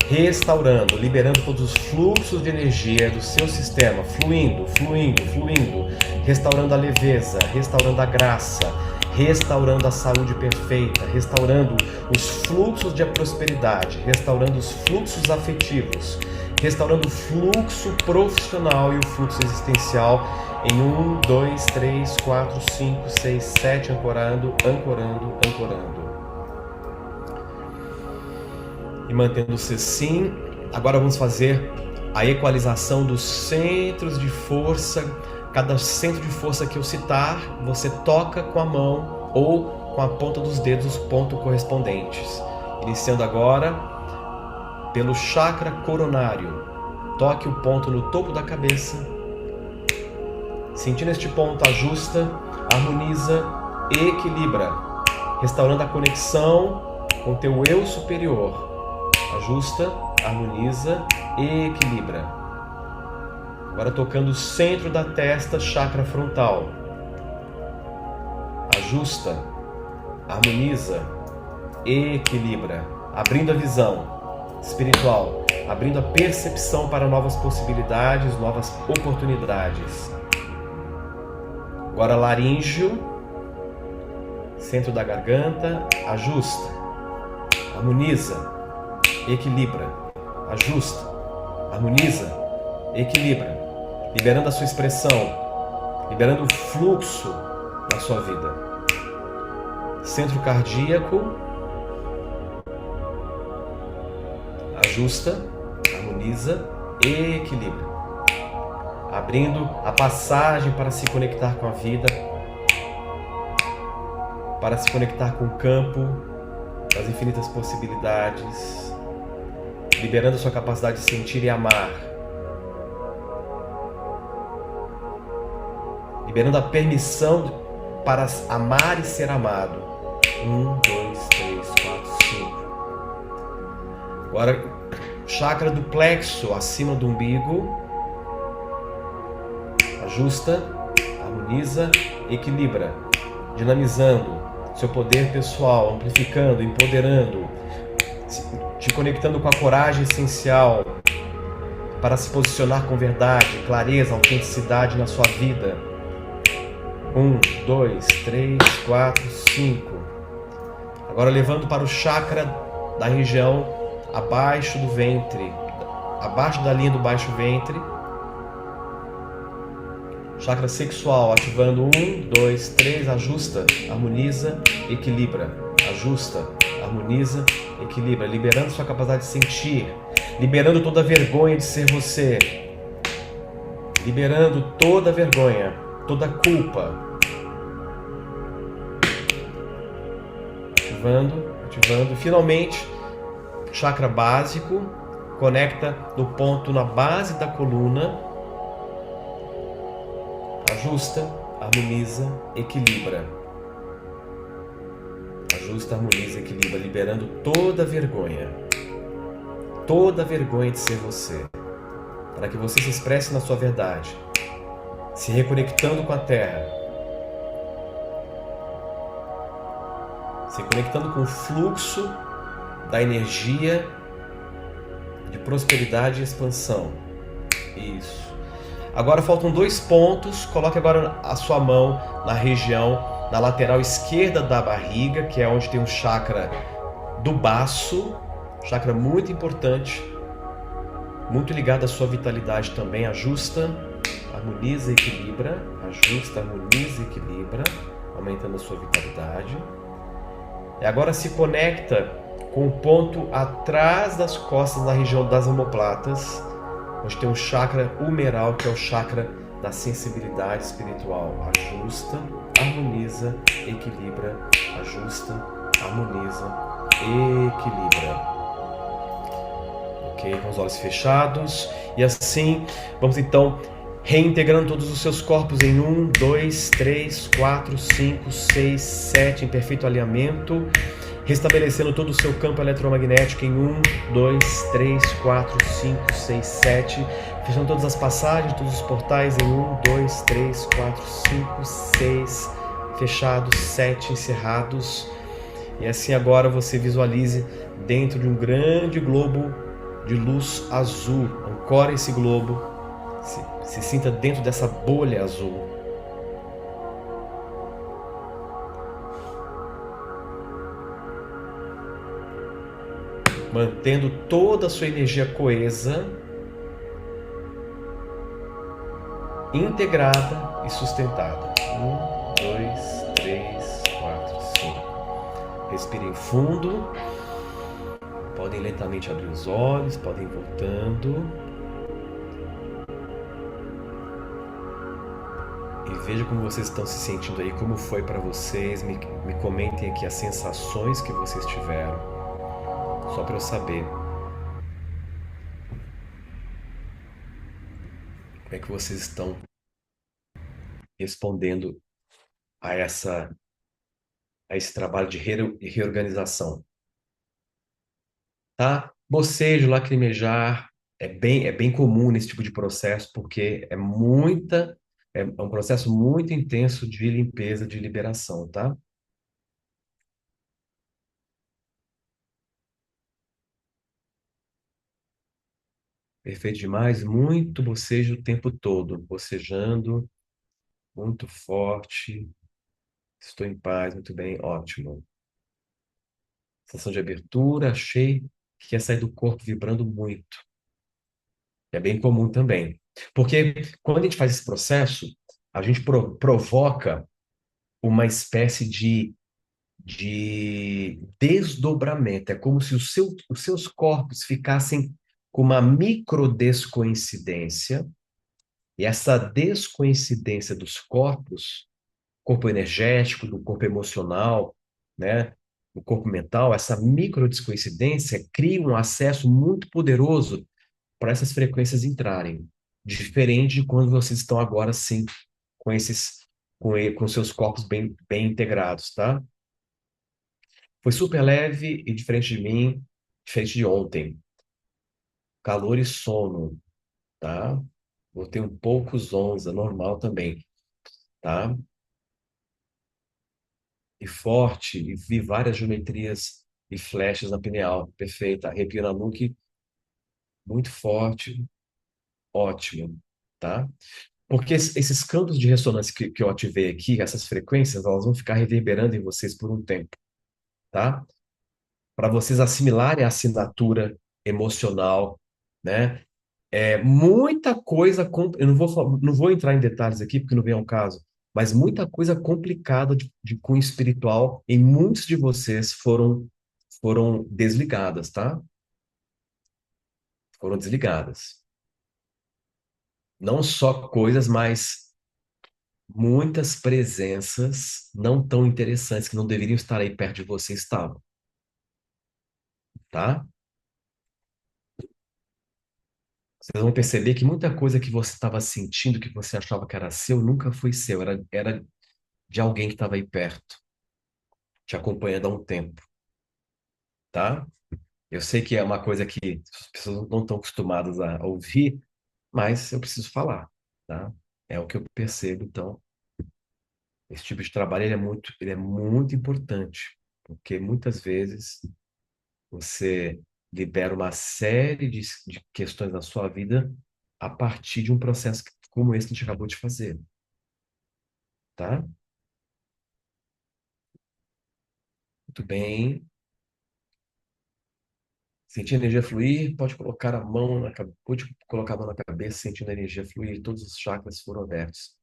restaurando, liberando todos os fluxos de energia do seu sistema, fluindo, fluindo, fluindo, restaurando a leveza, restaurando a graça, restaurando a saúde perfeita, restaurando os fluxos de prosperidade, restaurando os fluxos afetivos, restaurando o fluxo profissional e o fluxo existencial em 1, 2, 3, 4, 5, 6, 7, ancorando, ancorando, ancorando. E mantendo-se assim, agora vamos fazer a equalização dos centros de força. Cada centro de força que eu citar, você toca com a mão ou com a ponta dos dedos os pontos correspondentes. Iniciando agora pelo chakra coronário. Toque o ponto no topo da cabeça. Sentindo este ponto, ajusta, harmoniza e equilibra, restaurando a conexão com o teu eu superior. Ajusta, harmoniza e equilibra. Agora tocando o centro da testa, chakra frontal. Ajusta, harmoniza e equilibra, abrindo a visão espiritual, abrindo a percepção para novas possibilidades, novas oportunidades. Agora laríngeo, centro da garganta, ajusta, harmoniza, equilibra, ajusta, harmoniza, equilibra, liberando a sua expressão, liberando o fluxo na sua vida. Centro cardíaco, ajusta, harmoniza e equilibra, abrindo a passagem para se conectar com a vida, para se conectar com o campo das infinitas possibilidades, liberando a sua capacidade de sentir e amar, liberando a permissão para amar e ser amado. 1, 2, 3, 4, 5. Agora, chakra do plexo acima do umbigo. Ajusta, harmoniza, equilibra, dinamizando seu poder pessoal, amplificando, empoderando, te conectando com a coragem essencial para se posicionar com verdade, clareza, autenticidade na sua vida. 1, 2, 3, 4, 5. Agora levando para o chakra da região abaixo do ventre, abaixo da linha do baixo ventre. Chakra sexual, ativando 1, 2, 3, ajusta, harmoniza, equilibra, ajusta, harmoniza, equilibra, liberando sua capacidade de sentir, liberando toda a vergonha de ser você, liberando toda a vergonha, toda a culpa, ativando, ativando, finalmente, chakra básico, conecta no ponto na base da coluna, ajusta, harmoniza, equilibra. ajusta, harmoniza, equilibra, liberando toda vergonha de ser você, para que você se expresse na sua verdade, se reconectando com a Terra, se conectando com o fluxo da energia de prosperidade e expansão. Isso. Agora faltam 2 pontos. Coloque agora a sua mão na região, na lateral esquerda da barriga, que é onde tem o chakra do baço, chakra muito importante, muito ligado à sua vitalidade também. Ajusta, harmoniza, equilibra. Ajusta, harmoniza, equilibra, aumentando a sua vitalidade. E agora se conecta com o ponto atrás das costas, na região das omoplatas, onde tem um chakra humeral, que é o chakra da sensibilidade espiritual. Ajusta, harmoniza, equilibra. Ajusta, harmoniza, equilibra. Ok, com os olhos fechados. E assim, vamos então reintegrando todos os seus corpos em 1, 2, 3, 4, 5, 6, 7, em perfeito alinhamento. Restabelecendo todo o seu campo eletromagnético em 1, 2, 3, 4, 5, 6, 7. Fechando todas as passagens, todos os portais em 1, 2, 3, 4, 5, 6. Fechados, 7 encerrados. E assim agora você visualize dentro de um grande globo de luz azul. Ancore esse globo. Se sinta dentro dessa bolha azul. Mantendo toda a sua energia coesa, integrada e sustentada. 1, 2, 3, 4, 5. Respirem fundo. Podem lentamente abrir os olhos, podem ir voltando. E veja como vocês estão se sentindo aí, como foi para vocês. Me comentem aqui as sensações que vocês tiveram, só para eu saber como é que vocês estão respondendo a esse trabalho de reorganização. Tá? Bocejo, lacrimejar, é bem comum nesse tipo de processo, porque é um processo muito intenso de limpeza, de liberação, tá? Perfeito demais, muito bocejo o tempo todo, bocejando, muito forte, estou em paz, muito bem, ótimo. Sensação de abertura, achei que ia sair do corpo vibrando muito. É bem comum também. Porque quando a gente faz esse processo, a gente provoca uma espécie de desdobramento. É como se os seus corpos ficassem com uma microdescoincidência, e essa descoincidência dos corpos, corpo energético, do corpo emocional, né, do corpo mental, essa microdescoincidência cria um acesso muito poderoso para essas frequências entrarem. Diferente de quando vocês estão agora, sim, com com seus corpos bem integrados, tá? Foi super leve e diferente de mim, diferente de ontem. Calor e sono, tá? Vou ter um pouco zonza, normal também, tá? E forte, e vi várias geometrias e flechas na pineal, perfeita. Arrepio na nuca, muito forte, ótimo, tá? Porque esses campos de ressonância que eu ativei aqui, essas frequências, elas vão ficar reverberando em vocês por um tempo, tá? Para vocês assimilarem a assinatura emocional, né? Muita coisa, eu não vou entrar em detalhes aqui porque não vem ao caso, mas muita coisa complicada de cunho espiritual em muitos de vocês foram desligadas, tá? Foram desligadas. Não só coisas, mas muitas presenças não tão interessantes que não deveriam estar aí perto de você estavam, tá? Vocês vão perceber que muita coisa que você estava sentindo, que você achava que era seu, nunca foi seu, era de alguém que estava aí perto. te acompanhando há um tempo, tá? Eu sei que é uma coisa que as pessoas não estão acostumadas a ouvir, mas eu preciso falar, tá? É o que eu percebo, então, esse tipo de trabalho ele é muito importante, porque muitas vezes você libera uma série de questões na sua vida a partir de um processo como esse que a gente acabou de fazer, tá? Muito bem. Sentir a energia fluir, pode colocar a mão pode colocar a mão na cabeça, sentindo a energia fluir, todos os chakras foram abertos,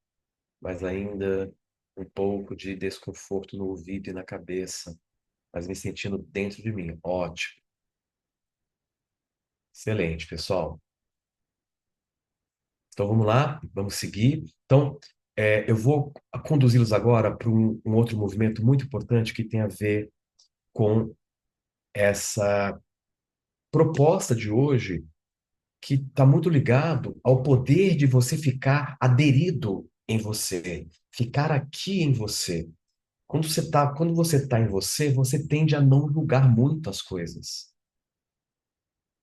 mas ainda um pouco de desconforto no ouvido e na cabeça, mas me sentindo dentro de mim. Ótimo. Excelente, pessoal. Então vamos lá, vamos seguir. Então, eu vou conduzi-los agora para um outro movimento muito importante que tem a ver com essa proposta de hoje, que está muito ligado ao poder de você ficar aderido em você, ficar aqui em você. Quando você está em você, você tende a não julgar muito as coisas.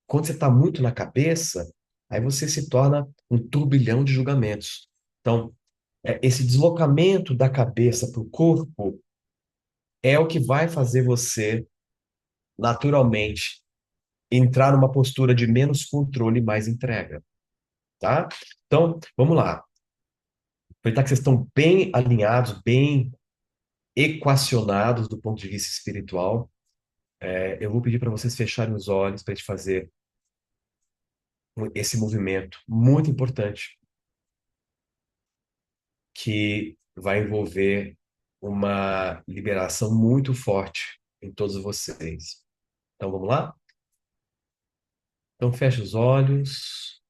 Quando você está muito na cabeça, aí você se torna um turbilhão de julgamentos. Então, esse deslocamento da cabeça para o corpo é o que vai fazer você, naturalmente, entrar numa postura de menos controle e mais entrega, tá? Então, vamos lá. Aproveitar que vocês estão bem alinhados, bem equacionados do ponto de vista espiritual, eu vou pedir para vocês fecharem os olhos para a gente fazer esse movimento muito importante que vai envolver uma liberação muito forte em todos vocês. Então, vamos lá? Então, feche os olhos.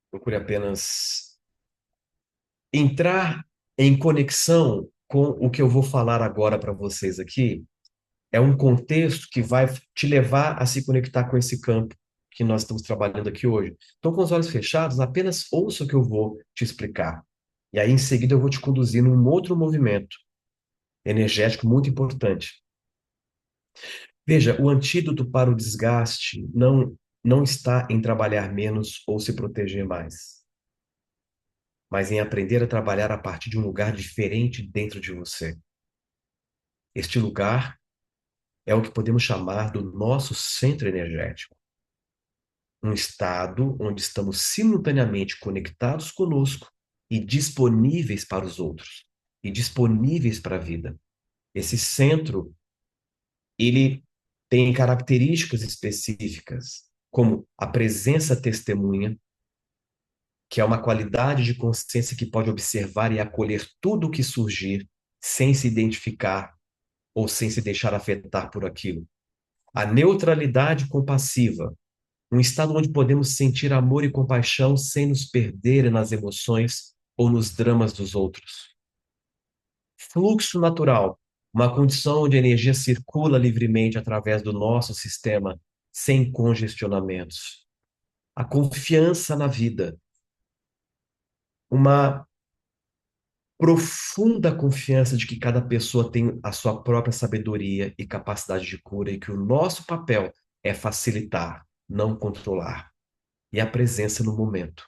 Procure apenas entrar em conexão com o que eu vou falar agora para vocês aqui. É um contexto que vai te levar a se conectar com esse campo que nós estamos trabalhando aqui hoje. Então, com os olhos fechados, apenas ouça o que eu vou te explicar. E aí, em seguida, eu vou te conduzir num outro movimento energético muito importante. Veja, o antídoto para o desgaste não está em trabalhar menos ou se proteger mais, mas em aprender a trabalhar a partir de um lugar diferente dentro de você. Este lugar é o que podemos chamar do nosso centro energético, um estado onde estamos simultaneamente conectados conosco e disponíveis para os outros, e disponíveis para a vida. Esse centro, ele tem características específicas, como a presença testemunha, que é uma qualidade de consciência que pode observar e acolher tudo o que surgir sem se identificar ou sem se deixar afetar por aquilo. A neutralidade compassiva, um estado onde podemos sentir amor e compaixão sem nos perder nas emoções ou nos dramas dos outros. Fluxo natural, uma condição onde a energia circula livremente através do nosso sistema, sem congestionamentos. A confiança na vida, uma profunda confiança de que cada pessoa tem a sua própria sabedoria e capacidade de cura e que o nosso papel é facilitar, não controlar. E a presença no momento,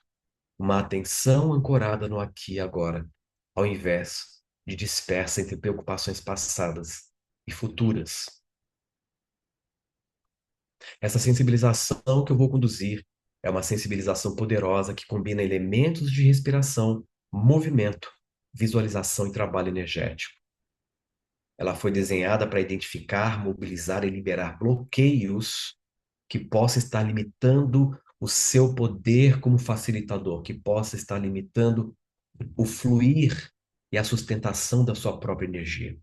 uma atenção ancorada no aqui e agora, ao invés de dispersa entre preocupações passadas e futuras. Essa sensibilização que eu vou conduzir é uma sensibilização poderosa que combina elementos de respiração, movimento, visualização e trabalho energético. Ela foi desenhada para identificar, mobilizar e liberar bloqueios que possa estar limitando o seu poder como facilitador, que possa estar limitando o fluir e a sustentação da sua própria energia.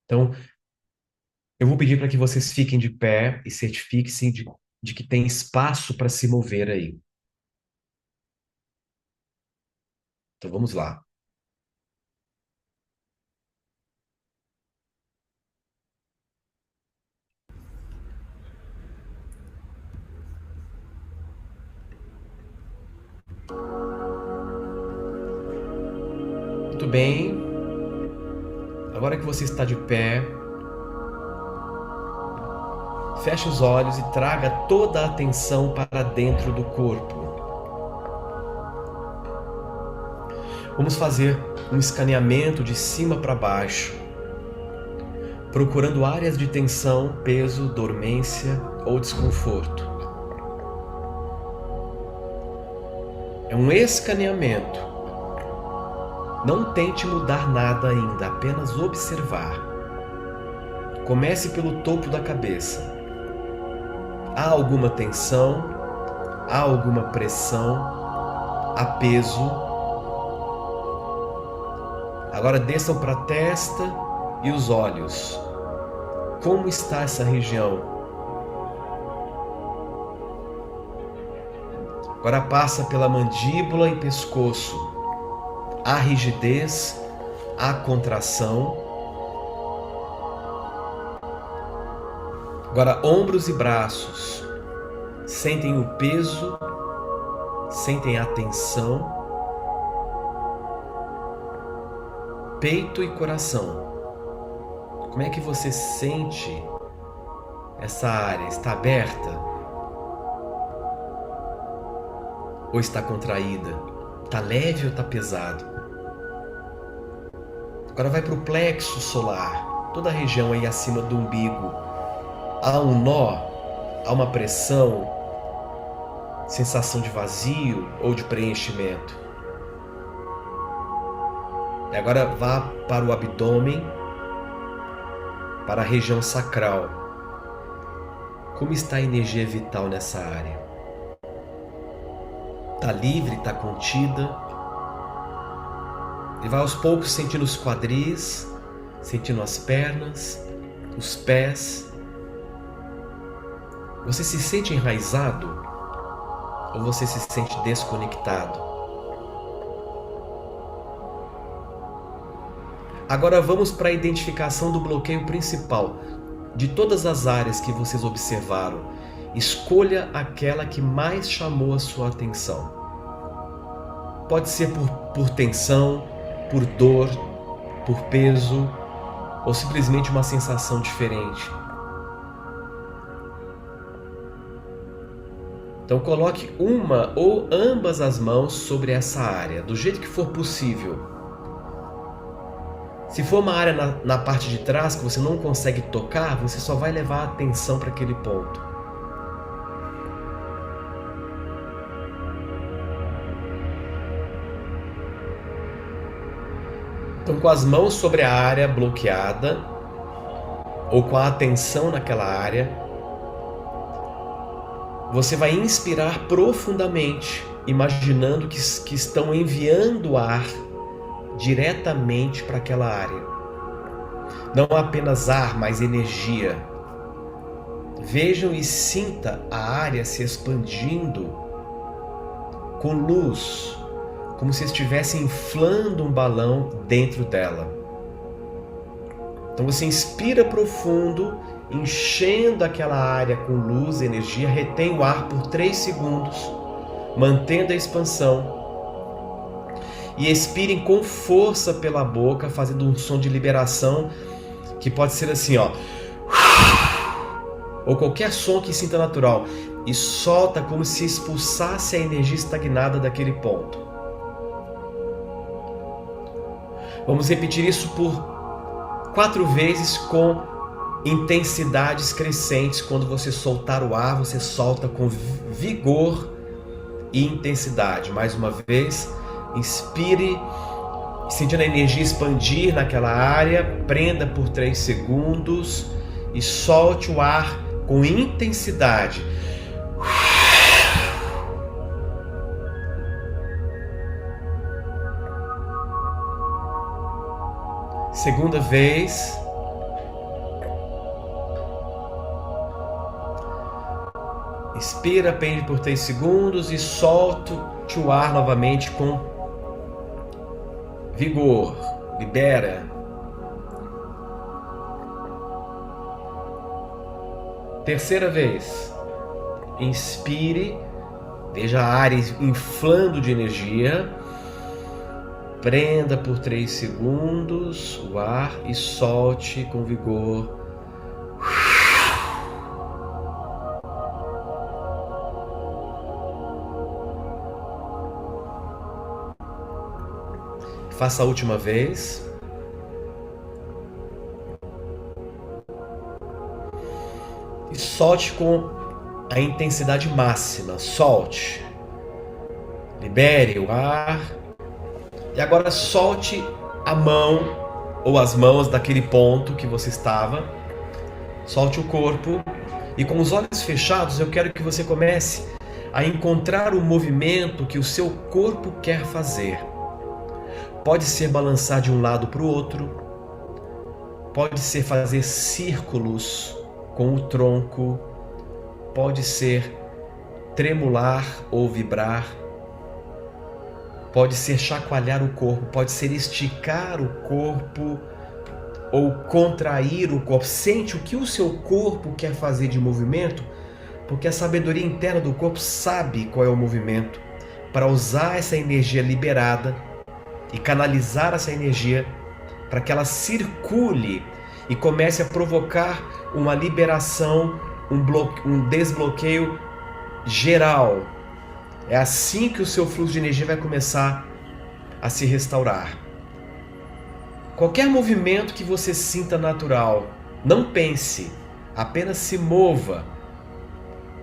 Então, eu vou pedir para que vocês fiquem de pé e certifiquem-se de que tem espaço para se mover aí. Então, vamos lá. bem. Agora que você está de pé, feche os olhos e traga toda a atenção para dentro do corpo. Vamos fazer um escaneamento de cima para baixo, procurando áreas de tensão, peso, dormência ou desconforto. É um escaneamento. Não tente mudar nada ainda, apenas observar. Comece pelo topo da cabeça. Há alguma tensão? Há alguma pressão? Há peso? Agora desçam para a testa e os olhos. Como está essa região? Agora passa pela mandíbula e pescoço. Há rigidez, há contração. Agora ombros e braços. Sentem o peso, sentem a tensão. Peito e coração. Como é que você sente essa área? Está aberta? Ou está contraída? Está leve ou está pesado? Agora vai para o plexo solar, toda a região aí acima do umbigo. Há um nó, há uma pressão, sensação de vazio ou de preenchimento. E agora vá para o abdômen, para a região sacral. Como está a energia vital nessa área? Está livre, está contida? E vai aos poucos sentindo os quadris, sentindo as pernas, os pés. Você se sente enraizado? Ou você se sente desconectado? Agora vamos para a identificação do bloqueio principal. De todas as áreas que vocês observaram, escolha aquela que mais chamou a sua atenção. Pode ser por tensão, por dor, por peso, ou simplesmente uma sensação diferente. Então coloque uma ou ambas as mãos sobre essa área, do jeito que for possível. Se for uma área na parte de trás que você não consegue tocar, você só vai levar a atenção para aquele ponto. Então, com as mãos sobre a área bloqueada, ou com a atenção naquela área, você vai inspirar profundamente, imaginando que estão enviando ar diretamente para aquela área. Não apenas ar, mas energia. Vejam e sinta a área se expandindo com luz, como se estivesse inflando um balão dentro dela. Então você inspira profundo, enchendo aquela área com luz e energia, retém o ar por 3 segundos, mantendo a expansão. E expirem com força pela boca, fazendo um som de liberação, que pode ser assim, ó. Ou qualquer som que sinta natural. E solta como se expulsasse a energia estagnada daquele ponto. Vamos repetir isso por 4 vezes com intensidades crescentes. Quando você soltar o ar, você solta com vigor e intensidade. Mais uma vez, inspire, sentindo a energia expandir naquela área, prenda por 3 segundos e solte o ar com intensidade. Segunda vez. Inspira, prende por 3 segundos e solte o ar novamente com vigor. Libera. Terceira vez. Inspire. Veja a área inflando de energia. Prenda por 3 segundos o ar e solte com vigor. Faça a última vez. E solte com a intensidade máxima. Solte. Libere o ar. E agora solte a mão ou as mãos daquele ponto que você estava. Solte o corpo. E com os olhos fechados, eu quero que você comece a encontrar o movimento que o seu corpo quer fazer. Pode ser balançar de um lado para o outro. Pode ser fazer círculos com o tronco. Pode ser tremular ou vibrar. Pode ser chacoalhar o corpo. Pode ser esticar o corpo ou contrair o corpo. Sente o que o seu corpo quer fazer de movimento, porque a sabedoria interna do corpo sabe qual é o movimento para usar essa energia liberada e canalizar essa energia para que ela circule e comece a provocar uma liberação, um desbloqueio geral. É assim que o seu fluxo de energia vai começar a se restaurar. Qualquer movimento que você sinta natural, não pense, apenas se mova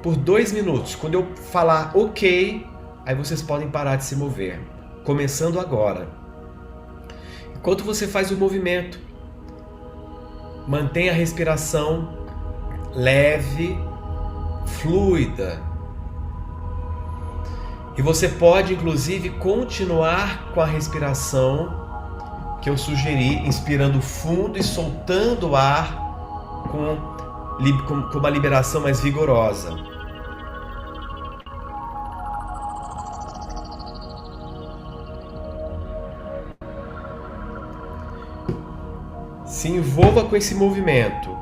por 2 minutos. Quando eu falar ok, aí vocês podem parar de se mover. Começando agora. Enquanto você faz o movimento, mantenha a respiração leve, fluida. E você pode, inclusive, continuar com a respiração que eu sugeri, inspirando fundo e soltando o ar com uma liberação mais vigorosa. Se envolva com esse movimento.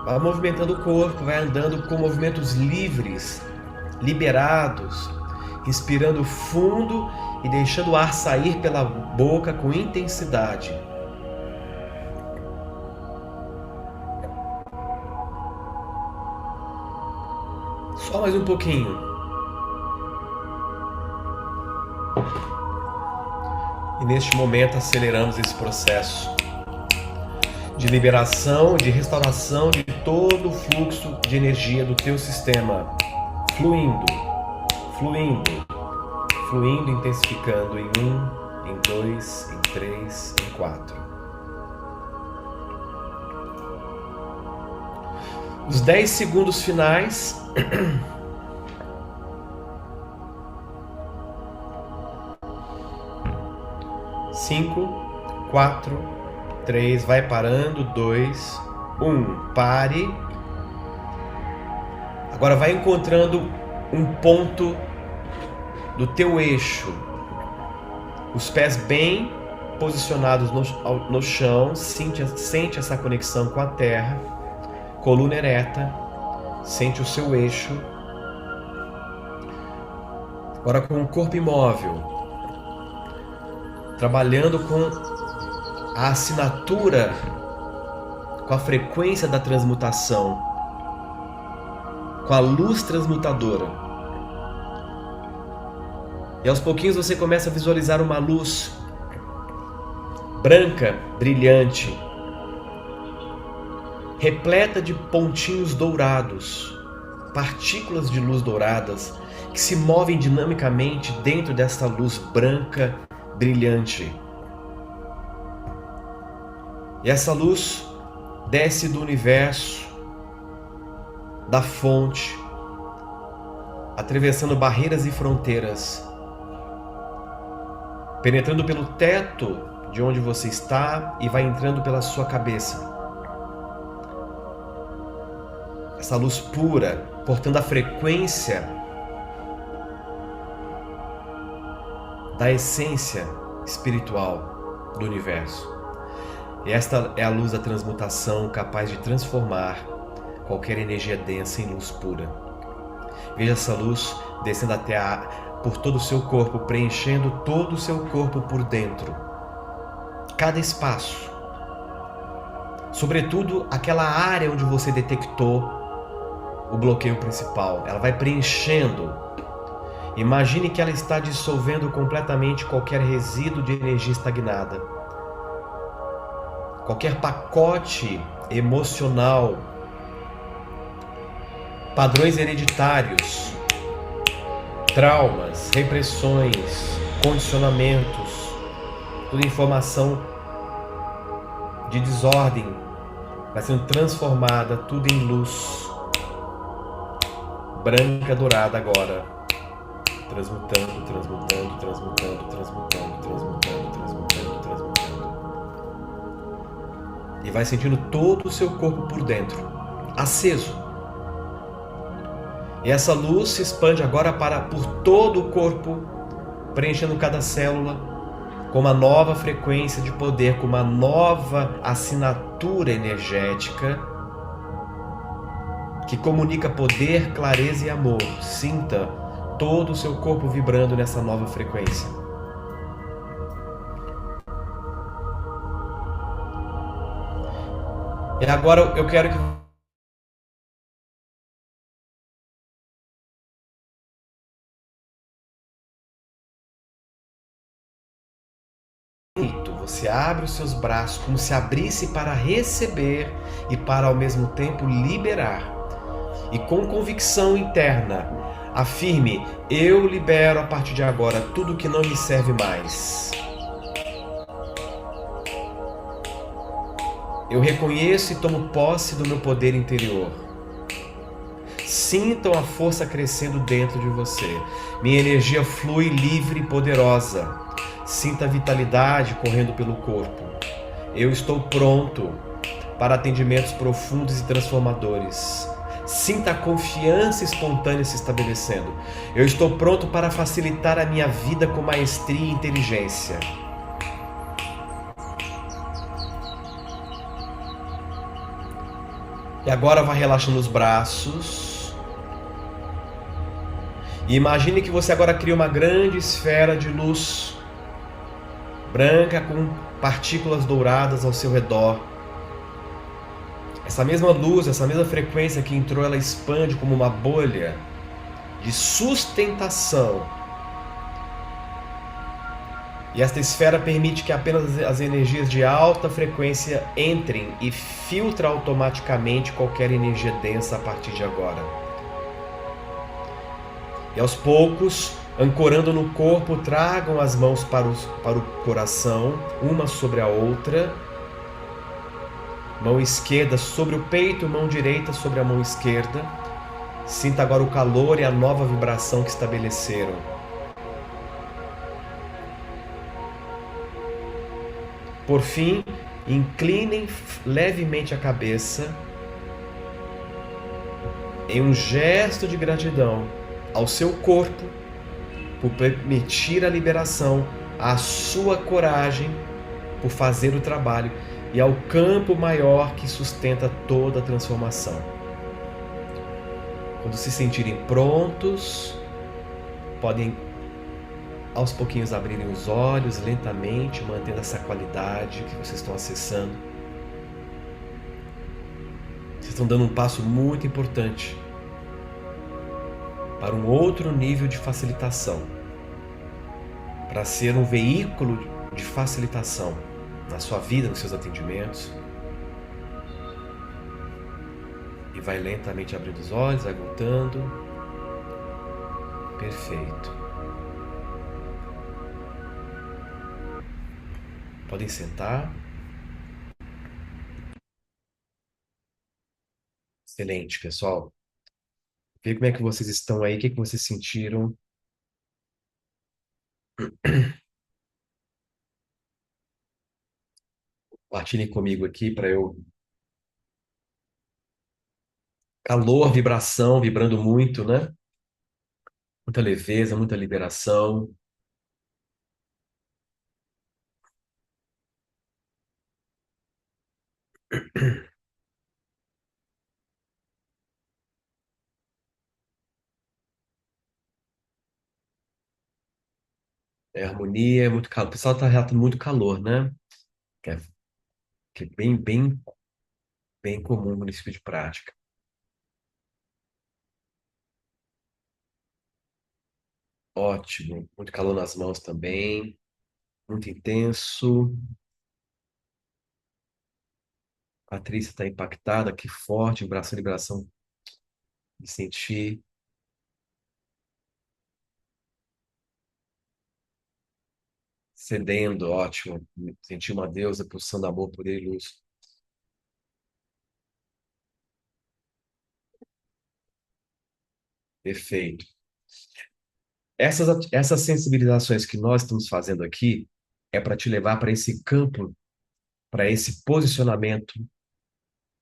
Vai movimentando o corpo, vai andando com movimentos livres, liberados, inspirando fundo e deixando o ar sair pela boca com intensidade. Só mais um pouquinho. E neste momento aceleramos esse processo de liberação, de restauração de todo o fluxo de energia do teu sistema, fluindo, fluindo, fluindo, intensificando em 1, em 2, em 3, em 4. Os 10 segundos finais. 5, 4, 3, vai parando, 2, 1, pare. Agora vai encontrando um ponto do teu eixo, os pés bem posicionados no chão, sente essa conexão com a terra, coluna ereta, sente o seu eixo. Agora com o corpo imóvel, trabalhando com a assinatura, com a frequência da transmutação, com a luz transmutadora. E aos pouquinhos você começa a visualizar uma luz branca, brilhante, repleta de pontinhos dourados, partículas de luz douradas que se movem dinamicamente dentro dessa luz branca, brilhante. E essa luz desce do universo, da fonte, atravessando barreiras e fronteiras, penetrando pelo teto de onde você está e vai entrando pela sua cabeça. Essa luz pura, portando a frequência da essência espiritual do universo. E esta é a luz da transmutação, capaz de transformar qualquer energia densa em luz pura. Veja essa luz descendo até por todo o seu corpo, preenchendo todo o seu corpo por dentro. Cada espaço. Sobretudo aquela área onde você detectou o bloqueio principal. Ela vai preenchendo. Imagine que ela está dissolvendo completamente qualquer resíduo de energia estagnada. Qualquer pacote emocional, padrões hereditários, traumas, repressões, condicionamentos, toda informação de desordem vai sendo transformada tudo em luz branca dourada agora, transmutando, transmutando, transmutando, transmutando, transmutando, transmutando, transmutando. E vai sentindo todo o seu corpo por dentro, aceso. E essa luz se expande agora por todo o corpo, preenchendo cada célula com uma nova frequência de poder, com uma nova assinatura energética que comunica poder, clareza e amor. Sinta todo o seu corpo vibrando nessa nova frequência. E agora eu quero que você abra os seus braços como se abrisse para receber e para ao mesmo tempo liberar. E com convicção interna, afirme: eu libero a partir de agora tudo que não me serve mais. Eu reconheço e tomo posse do meu poder interior. Sintam a força crescendo dentro de você. Minha energia flui livre e poderosa. Sinta a vitalidade correndo pelo corpo. Eu estou pronto para atendimentos profundos e transformadores. Sinta a confiança espontânea se estabelecendo. Eu estou pronto para facilitar a minha vida com maestria e inteligência. E agora vá relaxando os braços. E imagine que você agora cria uma grande esfera de luz branca com partículas douradas ao seu redor. Essa mesma luz, essa mesma frequência que entrou, ela expande como uma bolha de sustentação. E esta esfera permite que apenas as energias de alta frequência entrem e filtra automaticamente qualquer energia densa a partir de agora. E aos poucos, ancorando no corpo, tragam as mãos para o coração, uma sobre a outra. Mão esquerda sobre o peito, mão direita sobre a mão esquerda. Sinta agora o calor e a nova vibração que estabeleceram. Por fim, inclinem levemente a cabeça em um gesto de gratidão ao seu corpo por permitir a liberação, à sua coragem por fazer o trabalho e ao campo maior que sustenta toda a transformação. Quando se sentirem prontos, podem aos pouquinhos abrirem os olhos lentamente, mantendo essa qualidade que vocês estão acessando. Vocês estão dando um passo muito importante para um outro nível de facilitação, para ser um veículo de facilitação na sua vida, nos seus atendimentos. E vai lentamente abrindo os olhos, vai voltando. Perfeito. Podem sentar. Excelente, pessoal. Vê como é que vocês estão aí, o que que vocês sentiram. Compartilhem comigo aqui para eu. Calor, vibração, vibrando muito, né? Muita leveza, muita liberação. É harmonia, é muito calor. O pessoal está relatando muito calor, né? Que é, que é bem comum nesse tipo de prática. Ótimo. Muito calor nas mãos também. Muito intenso. Patrícia está impactada, que forte, vibração, liberação de sentir, cedendo, ótimo. Sentir uma deusa pulsando amor, poder e luz. Perfeito. Essas sensibilizações que nós estamos fazendo aqui é para te levar para esse campo, para esse posicionamento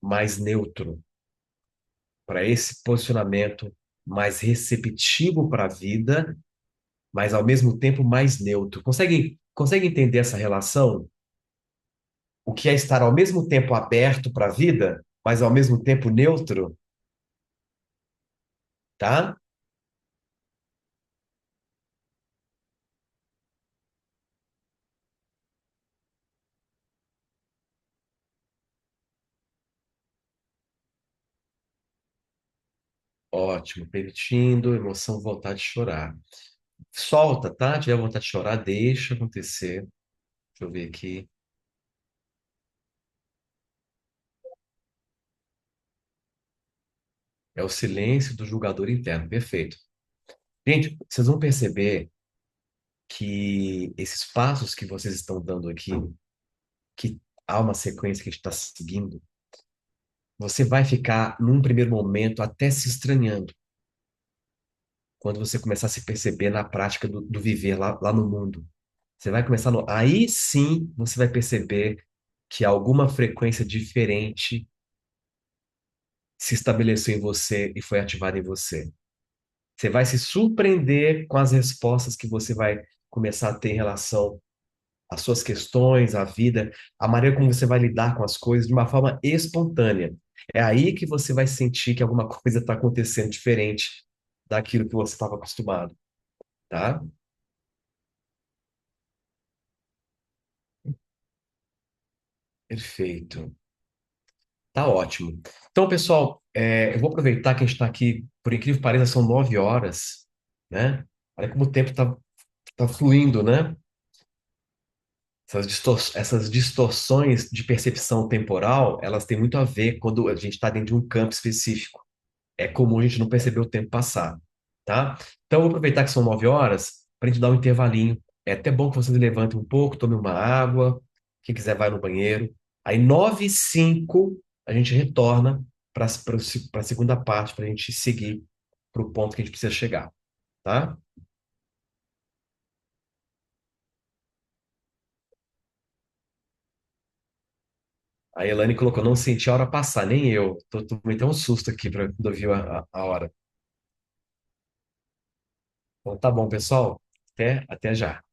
mais neutro, para esse posicionamento mais receptivo para a vida, mas ao mesmo tempo mais neutro. Consegue entender essa relação? O que é estar ao mesmo tempo aberto para a vida, mas ao mesmo tempo neutro, tá? Ótimo, permitindo, emoção, vontade de chorar. Solta, tá? Tiver vontade de chorar, deixa acontecer. Deixa eu ver aqui. É o silêncio do julgador interno. Perfeito. Gente, vocês vão perceber que esses passos que vocês estão dando aqui, que há uma sequência que a gente está seguindo, você vai ficar, num primeiro momento, até se estranhando, quando você começar a se perceber na prática do viver lá no mundo. Você vai começar no... Aí sim você vai perceber que alguma frequência diferente se estabeleceu em você e foi ativada em você. Você vai se surpreender com as respostas que você vai começar a ter em relação às suas questões, à vida, a maneira como você vai lidar com as coisas de uma forma espontânea. É aí que você vai sentir que alguma coisa está acontecendo diferente daquilo que você estava acostumado, tá? Perfeito. Tá ótimo. Então, pessoal, eu vou aproveitar que a gente está aqui, por incrível que pareça, são 9 horas, né? Olha como o tempo tá fluindo, né? Essas distorções de percepção temporal, elas têm muito a ver quando a gente está dentro de um campo específico. É comum a gente não perceber o tempo passar, tá? Então, eu vou aproveitar que são 9 horas para a gente dar um intervalinho. É até bom que vocês levantem um pouco, tomem uma água, quem quiser vai no banheiro. Aí, 9h05, a gente retorna para a segunda parte, para a gente seguir para o ponto que a gente precisa chegar, tá? A Elane colocou, não senti a hora passar, nem eu. Tô me dando um susto aqui para quando eu vi a hora. Então, tá bom, pessoal. Até já.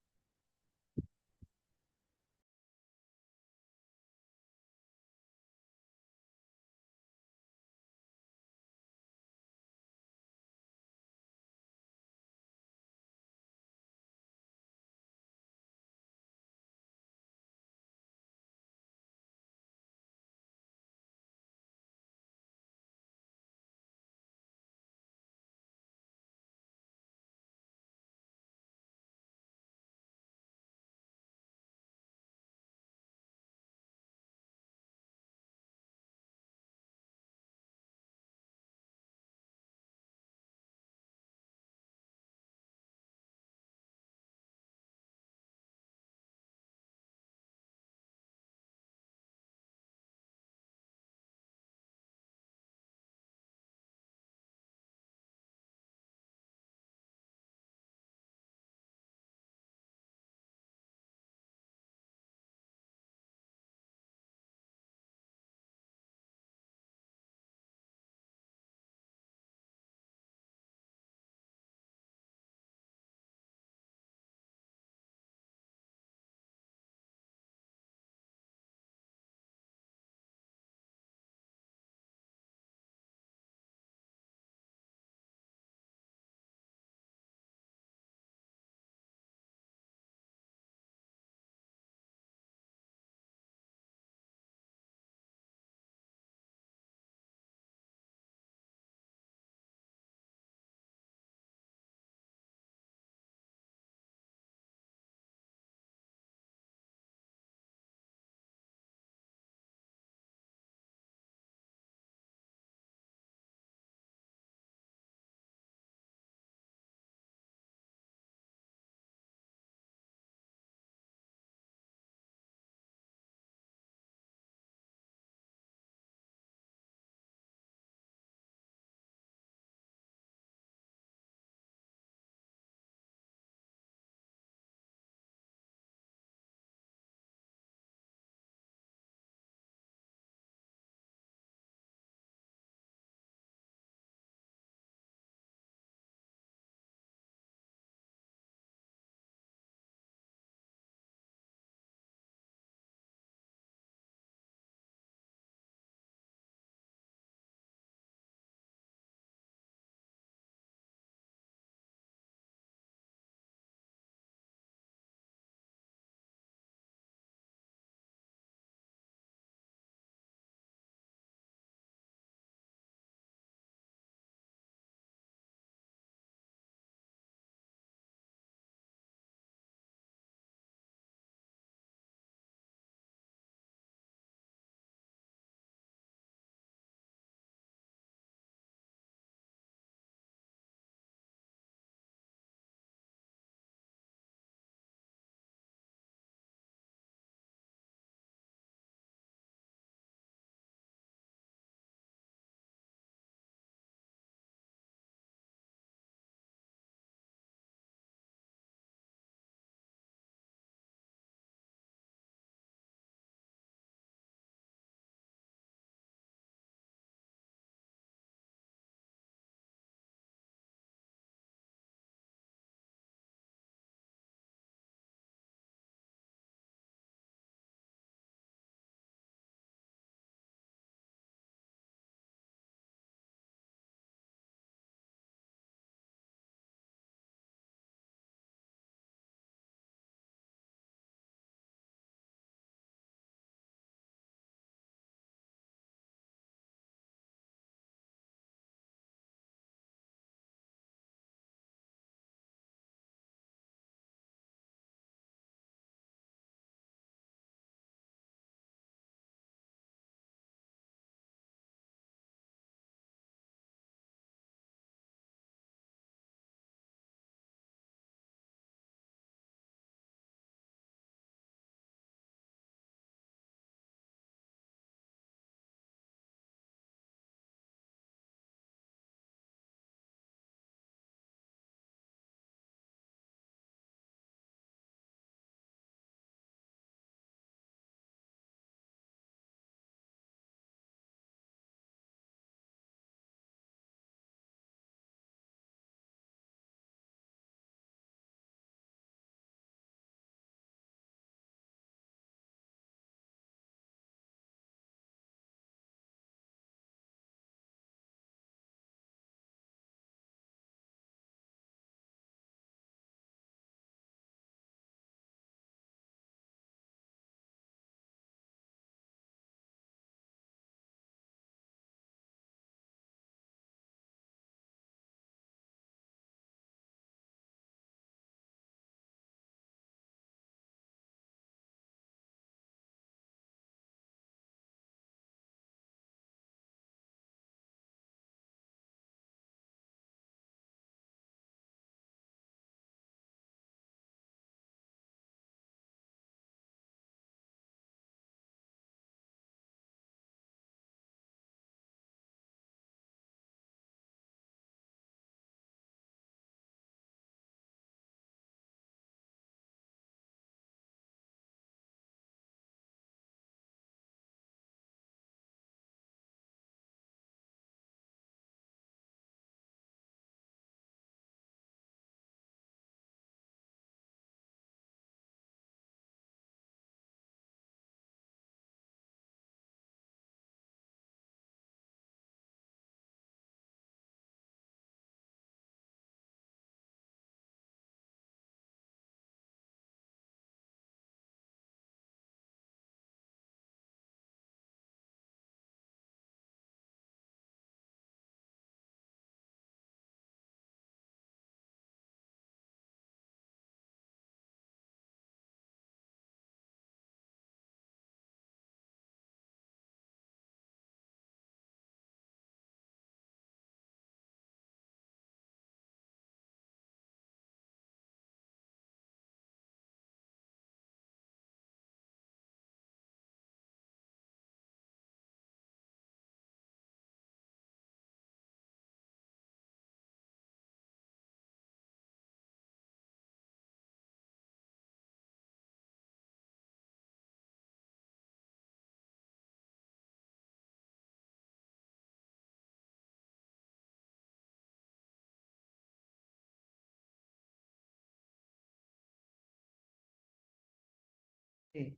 E-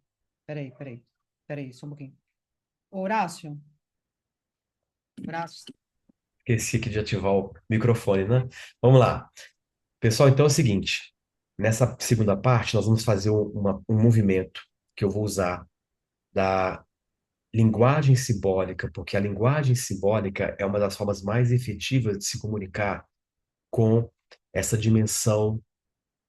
Peraí, só um pouquinho. Ô, Horácio, Horácio, Esqueci aqui de ativar o microfone, né? Vamos lá. Pessoal, então é o seguinte. Nessa segunda parte, nós vamos fazer um movimento que eu vou usar da linguagem simbólica, porque a linguagem simbólica é uma das formas mais efetivas de se comunicar com essa dimensão,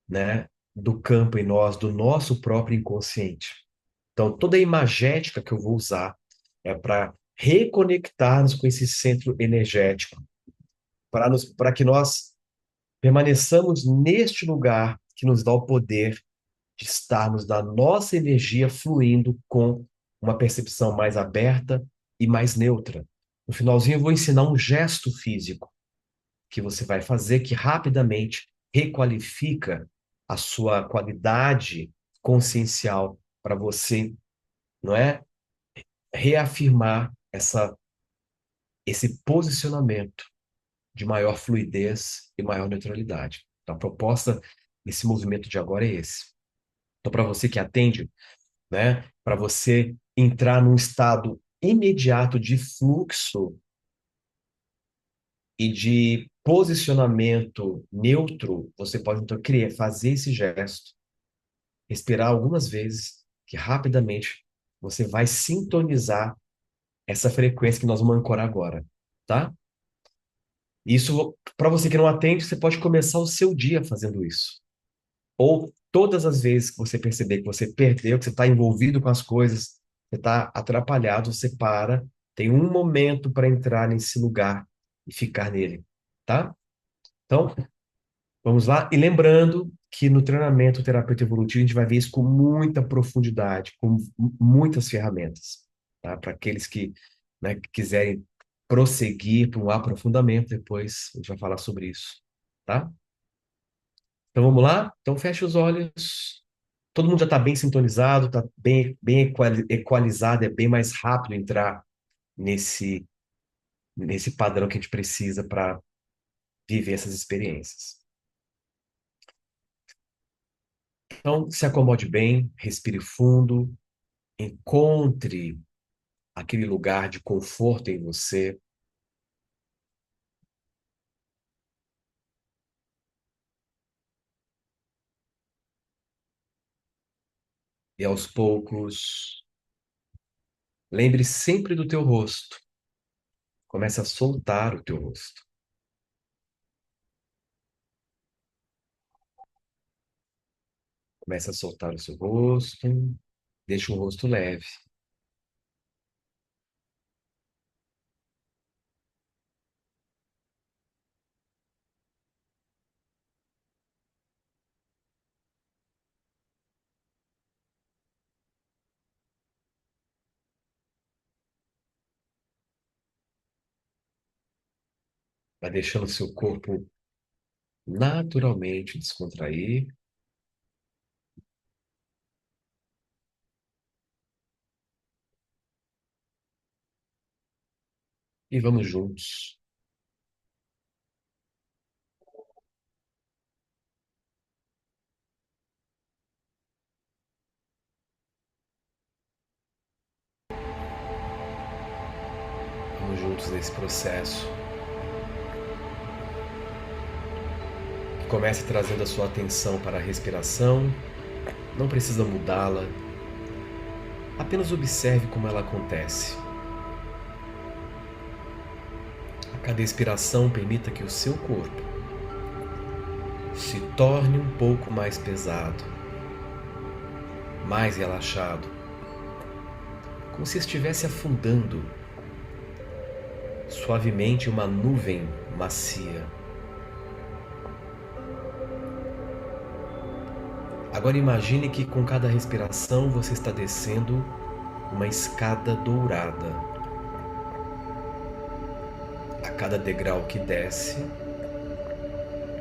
né, do campo em nós, do nosso próprio inconsciente. Então, toda a imagética que eu vou usar é para reconectarmos com esse centro energético, para que nós permaneçamos neste lugar que nos dá o poder de estarmos da nossa energia fluindo com uma percepção mais aberta e mais neutra. No finalzinho, eu vou ensinar um gesto físico que você vai fazer que rapidamente requalifica a sua qualidade consciencial para você, não é? Reafirmar esse posicionamento de maior fluidez e maior neutralidade. Então, a proposta desse movimento de agora é esse. Então, para você que atende, né, para você entrar num estado imediato de fluxo e de posicionamento neutro, você pode então criar, fazer esse gesto, respirar algumas vezes, que rapidamente você vai sintonizar essa frequência que nós vamos ancorar agora, tá? Isso, para você que não atende, você pode começar o seu dia fazendo isso. Ou todas as vezes que você perceber que você perdeu, que você está envolvido com as coisas, você está atrapalhado, você para, tem um momento para entrar nesse lugar e ficar nele, tá? Então, vamos lá. E lembrando que no treinamento terapeuta evolutivo a gente vai ver isso com muita profundidade, com muitas ferramentas, tá? Para aqueles que, né, que quiserem prosseguir para um aprofundamento, depois a gente vai falar sobre isso, tá? Então vamos lá? Então feche os olhos. Todo mundo já está bem sintonizado, está bem equalizado, é bem mais rápido entrar nesse, nesse padrão que a gente precisa para viver essas experiências. Então, se acomode bem, respire fundo, encontre aquele lugar de conforto em você e aos poucos, lembre sempre do teu rosto. Comece a soltar o teu rosto. Comece a soltar o seu rosto. Deixe um rosto leve. Vai deixando o seu corpo naturalmente descontrair. E vamos juntos. Vamos juntos nesse processo. Comece trazendo a sua atenção para a respiração. Não precisa mudá-la. Apenas observe como ela acontece. A cada expiração, permita que o seu corpo se torne um pouco mais pesado, mais relaxado, como se estivesse afundando suavemente em uma nuvem macia. Agora imagine que com cada respiração você está descendo uma escada dourada. A cada degrau que desce,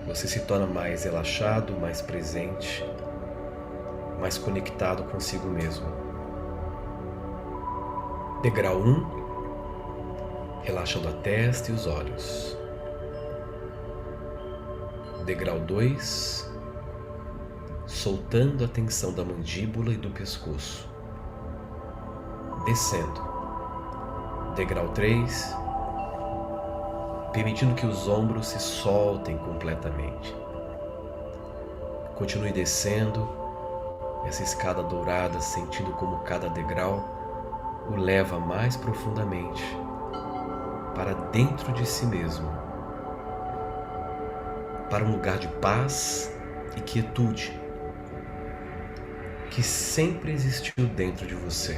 você se torna mais relaxado, mais presente, mais conectado consigo mesmo. Degrau 1, relaxando a testa e os olhos. Degrau 2, soltando a tensão da mandíbula e do pescoço. Descendo. Degrau 3, permitindo que os ombros se soltem completamente. Continue descendo essa escada dourada, sentindo como cada degrau o leva mais profundamente para dentro de si mesmo, para um lugar de paz e quietude que sempre existiu dentro de você,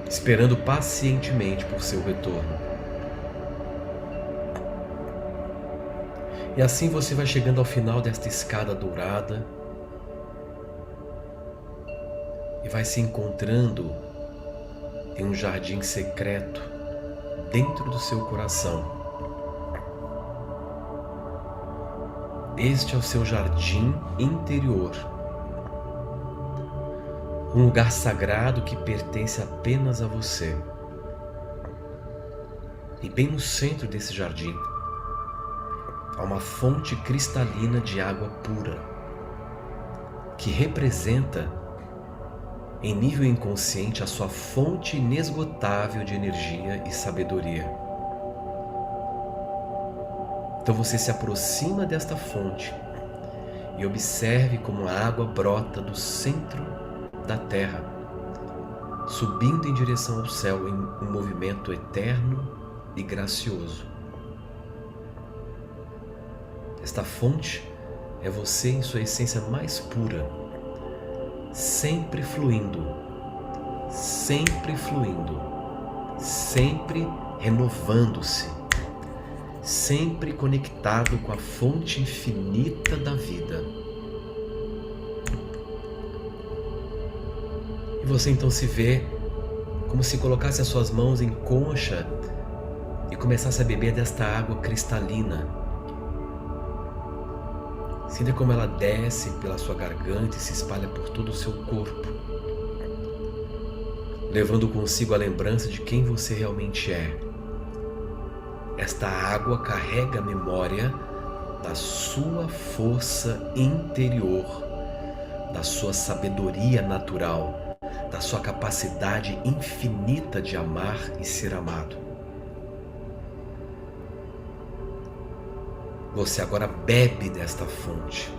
esperando pacientemente por seu retorno. E assim você vai chegando ao final desta escada dourada e vai se encontrando em um jardim secreto dentro do seu coração. Este é o seu jardim interior, um lugar sagrado que pertence apenas a você. E bem no centro desse jardim há uma fonte cristalina de água pura, que representa, em nível inconsciente, a sua fonte inesgotável de energia e sabedoria. Então você se aproxima desta fonte e observe como a água brota do centro da terra, subindo em direção ao céu em um movimento eterno e gracioso. Esta fonte é você em sua essência mais pura, sempre fluindo, sempre fluindo, sempre renovando-se, sempre conectado com a fonte infinita da vida. E você então se vê como se colocasse as suas mãos em concha e começasse a beber desta água cristalina. Sinta como ela desce pela sua garganta e se espalha por todo o seu corpo, levando consigo a lembrança de quem você realmente é. Esta água carrega a memória da sua força interior, da sua sabedoria natural, da sua capacidade infinita de amar e ser amado. Você agora bebe desta fonte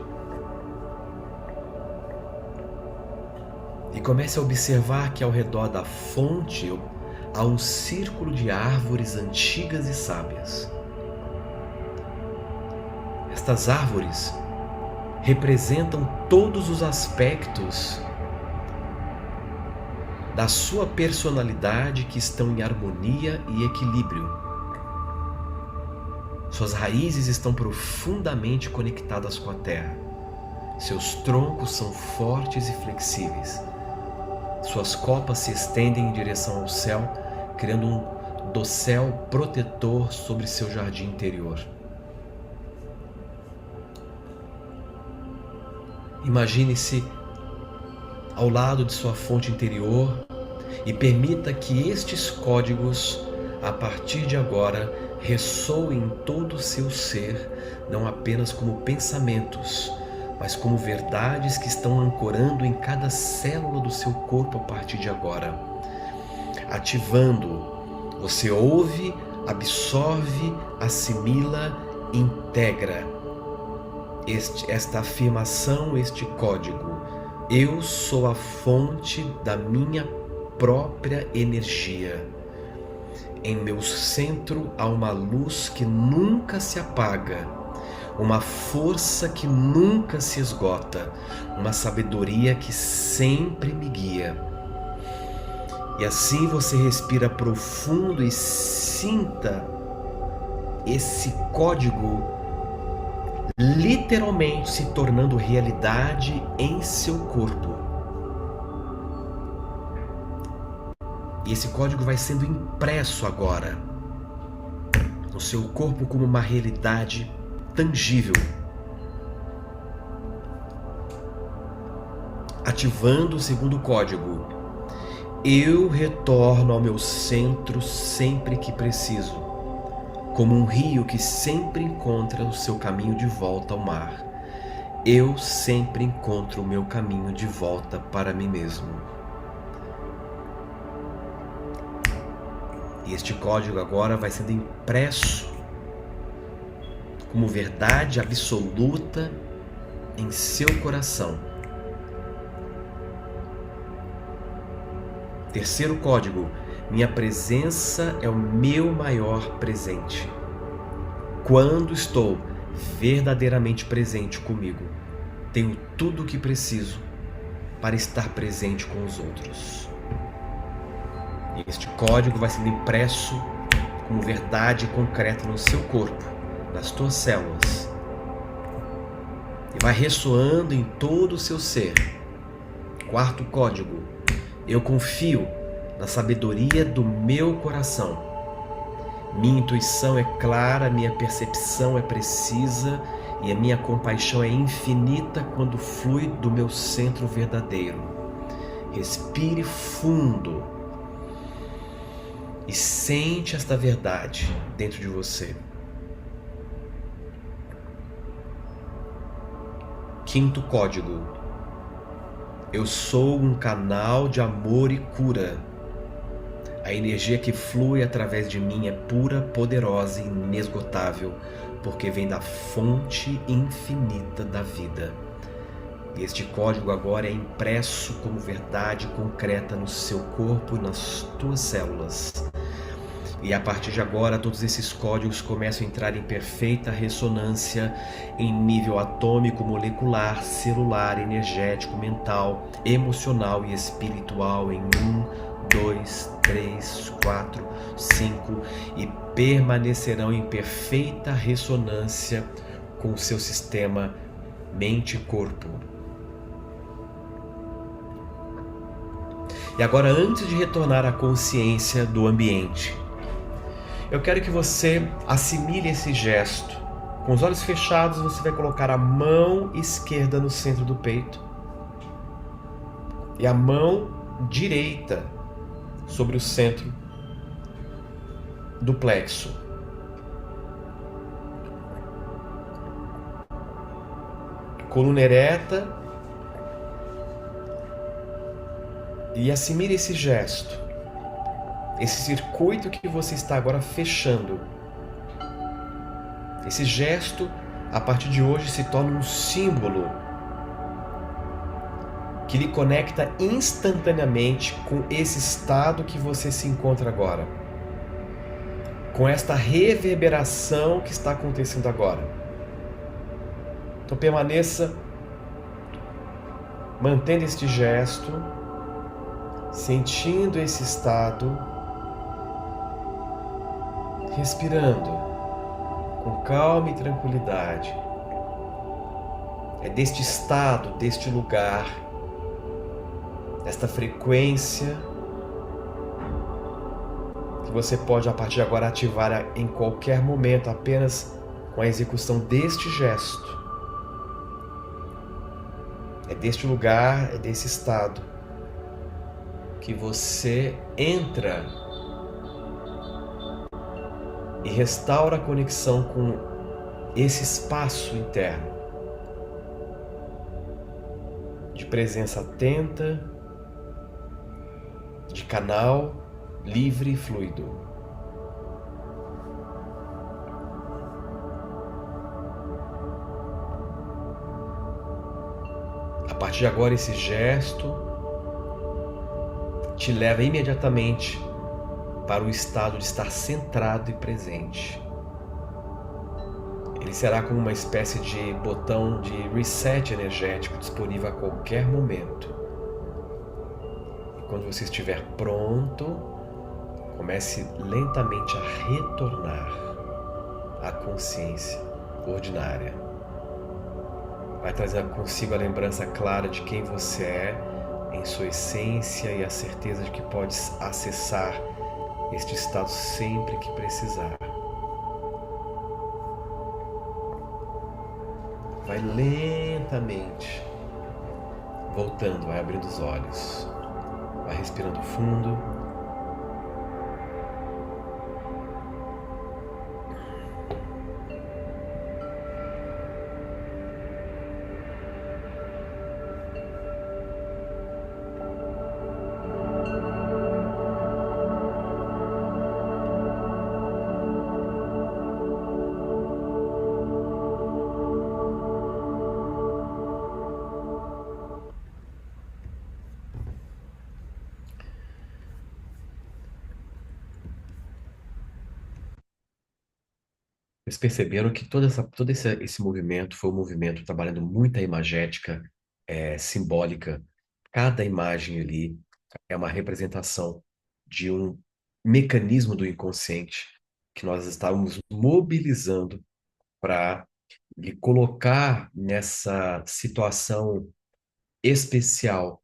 e comece a observar que ao redor da fonte há um círculo de árvores antigas e sábias. Estas árvores representam todos os aspectos da sua personalidade que estão em harmonia e equilíbrio. Suas raízes estão profundamente conectadas com a terra. Seus troncos são fortes e flexíveis. Suas copas se estendem em direção ao céu, criando um dossel protetor sobre seu jardim interior. Imagine-se ao lado de sua fonte interior e permita que estes códigos, a partir de agora, ressoem em todo o seu ser, não apenas como pensamentos, mas como verdades que estão ancorando em cada célula do seu corpo a partir de agora. Ativando, você ouve, absorve, assimila, integra esta afirmação, este código. Eu sou a fonte da minha própria energia. Em meu centro há uma luz que nunca se apaga, uma força que nunca se esgota, uma sabedoria que sempre me guia. E assim você respira profundo e sinta esse código literalmente se tornando realidade em seu corpo. E esse código vai sendo impresso agora no seu corpo como uma realidade tangível. Ativando o segundo código. Eu retorno ao meu centro sempre que preciso, como um rio que sempre encontra o seu caminho de volta ao mar. eu sempre encontro o meu caminho de volta para mim mesmo. E este código agora vai sendo impresso como verdade absoluta em seu coração. Terceiro código: minha presença é o meu maior presente. Quando estou verdadeiramente presente comigo, tenho tudo o que preciso para estar presente com os outros. E este código vai sendo impresso como verdade concreta no seu corpo, nas tuas células, e vai ressoando em todo o seu ser. Quarto código: eu confio na sabedoria do meu coração. Minha intuição é clara, minha percepção é precisa e a minha compaixão é infinita quando flui do meu centro verdadeiro. Respire fundo e sente esta verdade dentro de você. Quinto código: eu sou um canal de amor e cura. A energia que flui através de mim é pura, poderosa e inesgotável, porque vem da fonte infinita da vida. E este código agora é impresso como verdade concreta no seu corpo e nas tuas células. E a partir de agora, todos esses códigos começam a entrar em perfeita ressonância em nível atômico, molecular, celular, energético, mental, emocional e espiritual em 2, 3, 4, 5 e permanecerão em perfeita ressonância com o seu sistema mente e corpo. E agora, antes de retornar à consciência do ambiente, eu quero que você assimile esse gesto. Com os olhos fechados, você vai colocar a mão esquerda no centro do peito e a mão direita sobre o centro do plexo. Coluna ereta, e assimile esse gesto, esse circuito que você está agora fechando. Esse gesto, a partir de hoje, se torna um símbolo que lhe conecta instantaneamente com esse estado que você se encontra agora, com esta reverberação que está acontecendo agora. Então permaneça mantendo este gesto, sentindo esse estado, respirando com calma e tranquilidade. É deste estado, deste lugar, desta frequência, que você pode a partir de agora ativar em qualquer momento, apenas com a execução deste gesto. É deste lugar, é desse estado que você entra e restaura a conexão com esse espaço interno de presença atenta, de canal livre e fluido. A partir de agora, esse gesto te leva imediatamente para o estado de estar centrado e presente. Ele será como uma espécie de botão de reset energético disponível a qualquer momento. E quando você estiver pronto, comece lentamente a retornar à consciência ordinária. Vai trazer consigo a lembrança clara de quem você é em sua essência e a certeza de que pode acessar este estado sempre que precisar. Vai lentamente voltando, vai abrindo os olhos, vai respirando fundo. Eles perceberam que todo esse movimento foi um movimento trabalhando muita imagética, simbólica. Cada imagem ali é uma representação de um mecanismo do inconsciente que nós estávamos mobilizando para lhe colocar nessa situação especial,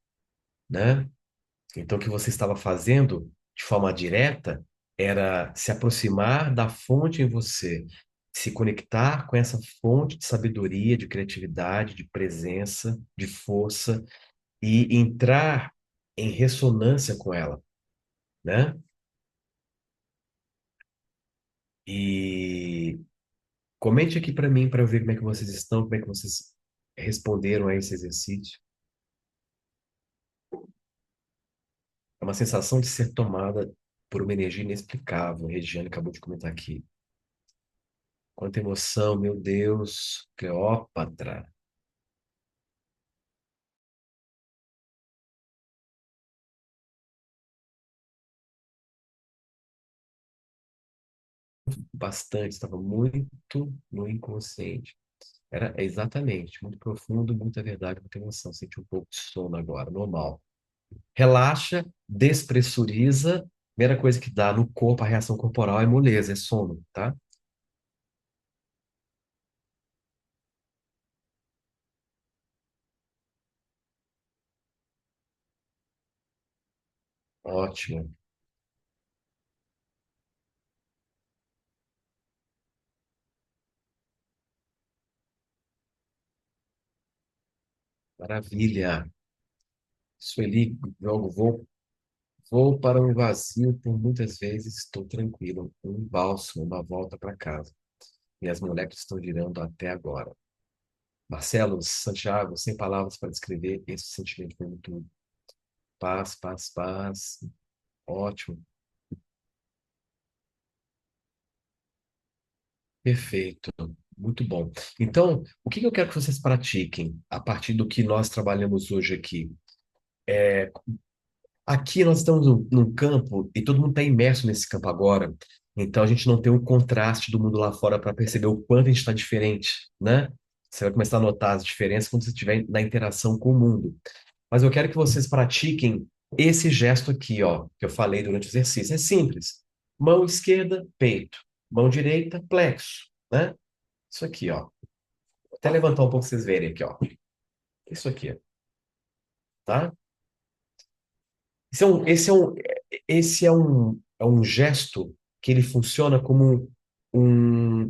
né? Então, o que você estava fazendo de forma direta era se aproximar da fonte em você, se conectar com essa fonte de sabedoria, de criatividade, de presença, de força e entrar em ressonância com ela, né? E comente aqui para mim para eu ver como é que vocês estão, como é que vocês responderam a esse exercício. É uma sensação de ser tomada por uma energia inexplicável. A Regiane acabou de comentar aqui. Quanta emoção, meu Deus, Cleópatra. Bastante, estava muito no inconsciente. Era exatamente, muito profundo, muita verdade, muita emoção. Senti um pouco de sono agora, normal. Relaxa, despressuriza. Primeira coisa que dá no corpo, a reação corporal é moleza, é sono, tá? Ótimo, maravilha. Sueli, jogo, vou para um vazio por muitas vezes, estou tranquilo. Um bálsamo, uma volta para casa. E as moléculas estão girando até agora. Marcelo, Santiago, sem palavras para descrever esse sentimento por tudo. Paz, paz, paz. Ótimo. Perfeito. Muito bom. Então, o que que eu quero que vocês pratiquem a partir do que nós trabalhamos hoje aqui? Aqui nós estamos num campo e todo mundo está imerso nesse campo agora. Então a gente não tem um contraste do mundo lá fora para perceber o quanto a gente está diferente, né? Você vai começar a notar as diferenças quando você estiver na interação com o mundo. Mas eu quero que vocês pratiquem esse gesto aqui, ó, que eu falei durante o exercício. É simples. Mão esquerda, peito. Mão direita, plexo, né? Isso aqui, ó. Vou até levantar um pouco para vocês verem aqui, ó. Isso aqui, tá? Esse é um gesto que ele funciona como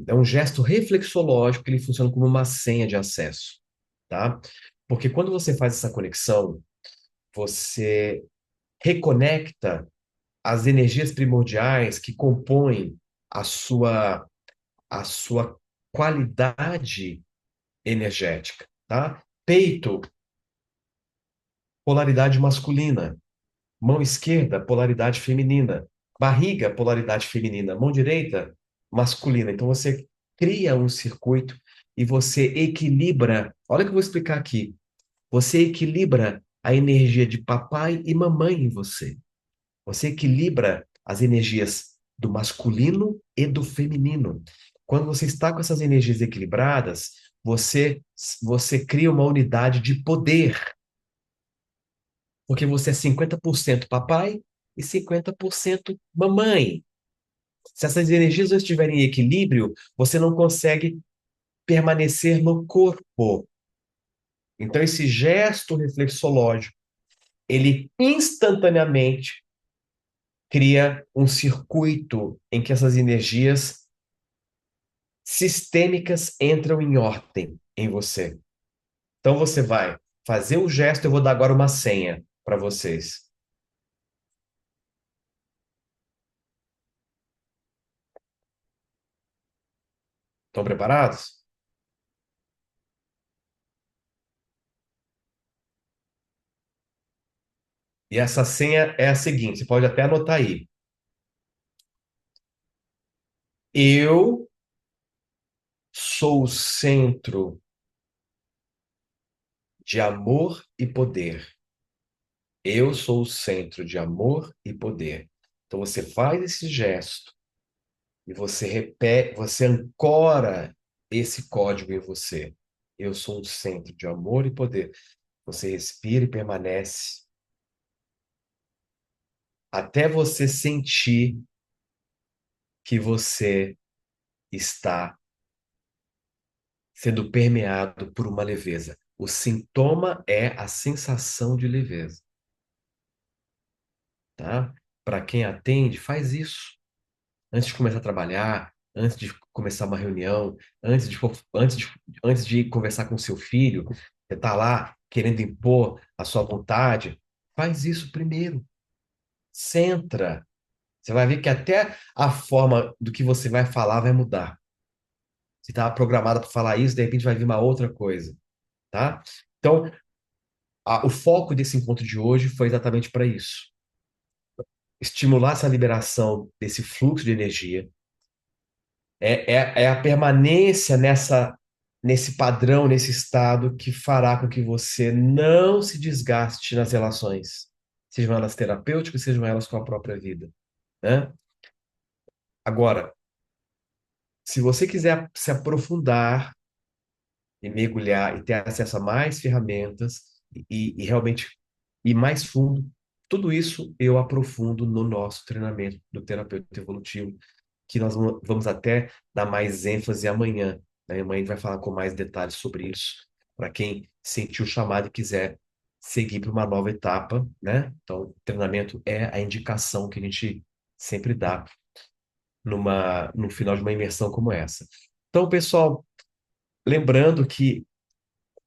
é um gesto reflexológico, que ele funciona como uma senha de acesso, tá? Porque quando você faz essa conexão, você reconecta as energias primordiais que compõem a sua, a sua qualidade energética, tá? Peito, polaridade masculina. Mão esquerda, polaridade feminina. Barriga, polaridade feminina. Mão direita, masculina. Então você cria um circuito e você equilibra. Olha o que eu vou explicar aqui. Você equilibra a energia de papai e mamãe em você. Você equilibra as energias do masculino e do feminino. Quando você está com essas energias equilibradas, você cria uma unidade de poder, porque você é 50% papai e 50% mamãe. Se essas energias não estiverem em equilíbrio, você não consegue permanecer no corpo. Então, esse gesto reflexológico, ele instantaneamente cria um circuito em que essas energias sistêmicas entram em ordem em você. Então, você vai fazer o gesto, eu vou dar agora uma senha para vocês. Estão preparados? E essa senha é a seguinte, você pode até anotar aí. Eu sou o centro de amor e poder. Eu sou o centro de amor e poder. Então você faz esse gesto e você repete, você ancora esse código em você. Eu sou um centro de amor e poder. Você respira e permanece até você sentir que você está sendo permeado por uma leveza. O sintoma é a sensação de leveza, tá? Para quem atende, faz isso. Antes de começar a trabalhar, antes de começar uma reunião, antes de conversar com seu filho, você está lá querendo impor a sua vontade, faz isso primeiro. Centra. Você vai ver que até a forma do que você vai falar vai mudar. Você estava programado para falar isso, de repente vai vir uma outra coisa, tá? Então, o foco desse encontro de hoje foi exatamente para isso. Estimular essa liberação desse fluxo de energia. É a permanência nesse padrão, nesse estado, que fará com que você não se desgaste nas relações, sejam elas terapêuticas, sejam elas com a própria vida, né? Agora, se você quiser se aprofundar e mergulhar e ter acesso a mais ferramentas e realmente ir mais fundo, tudo isso eu aprofundo no nosso treinamento do terapeuta evolutivo, que nós vamos até dar mais ênfase amanhã, né? Amanhã a gente vai falar com mais detalhes sobre isso, para quem sentiu o chamado e quiser seguir para uma nova etapa, né? Então, o treinamento é a indicação que a gente sempre dá no final de uma imersão como essa. Então, pessoal, lembrando que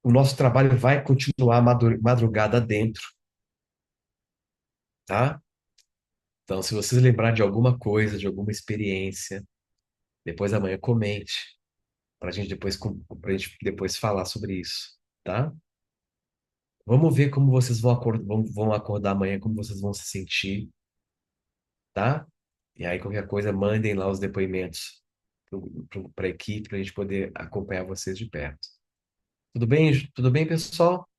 o nosso trabalho vai continuar madrugada dentro, tá? Então, se vocês lembrarem de alguma coisa, de alguma experiência, depois amanhã comente, para a gente depois falar sobre isso, tá? Vamos ver como vocês vão acordar amanhã, como vocês vão se sentir, tá? E aí, qualquer coisa, mandem lá os depoimentos para a equipe, para a gente poder acompanhar vocês de perto. Tudo bem? Tudo bem, pessoal?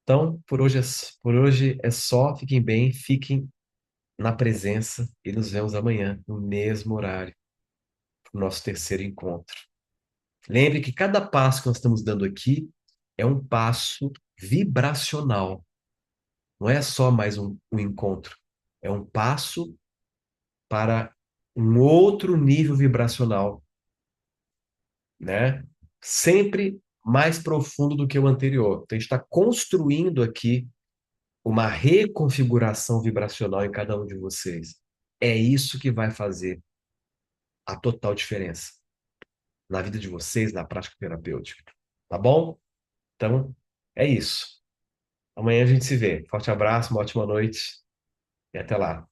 Então, por hoje é só. Fiquem bem, fiquem na presença e nos vemos amanhã, no mesmo horário, para o nosso terceiro encontro. Lembre que cada passo que nós estamos dando aqui é um passo vibracional. Não é só mais um encontro. É um passo para um outro nível vibracional, né? Sempre mais profundo do que o anterior. Então, a gente está construindo aqui uma reconfiguração vibracional em cada um de vocês. É isso que vai fazer a total diferença na vida de vocês, na prática terapêutica. Tá bom? Então, é isso. Amanhã a gente se vê. Forte abraço, uma ótima noite e até lá.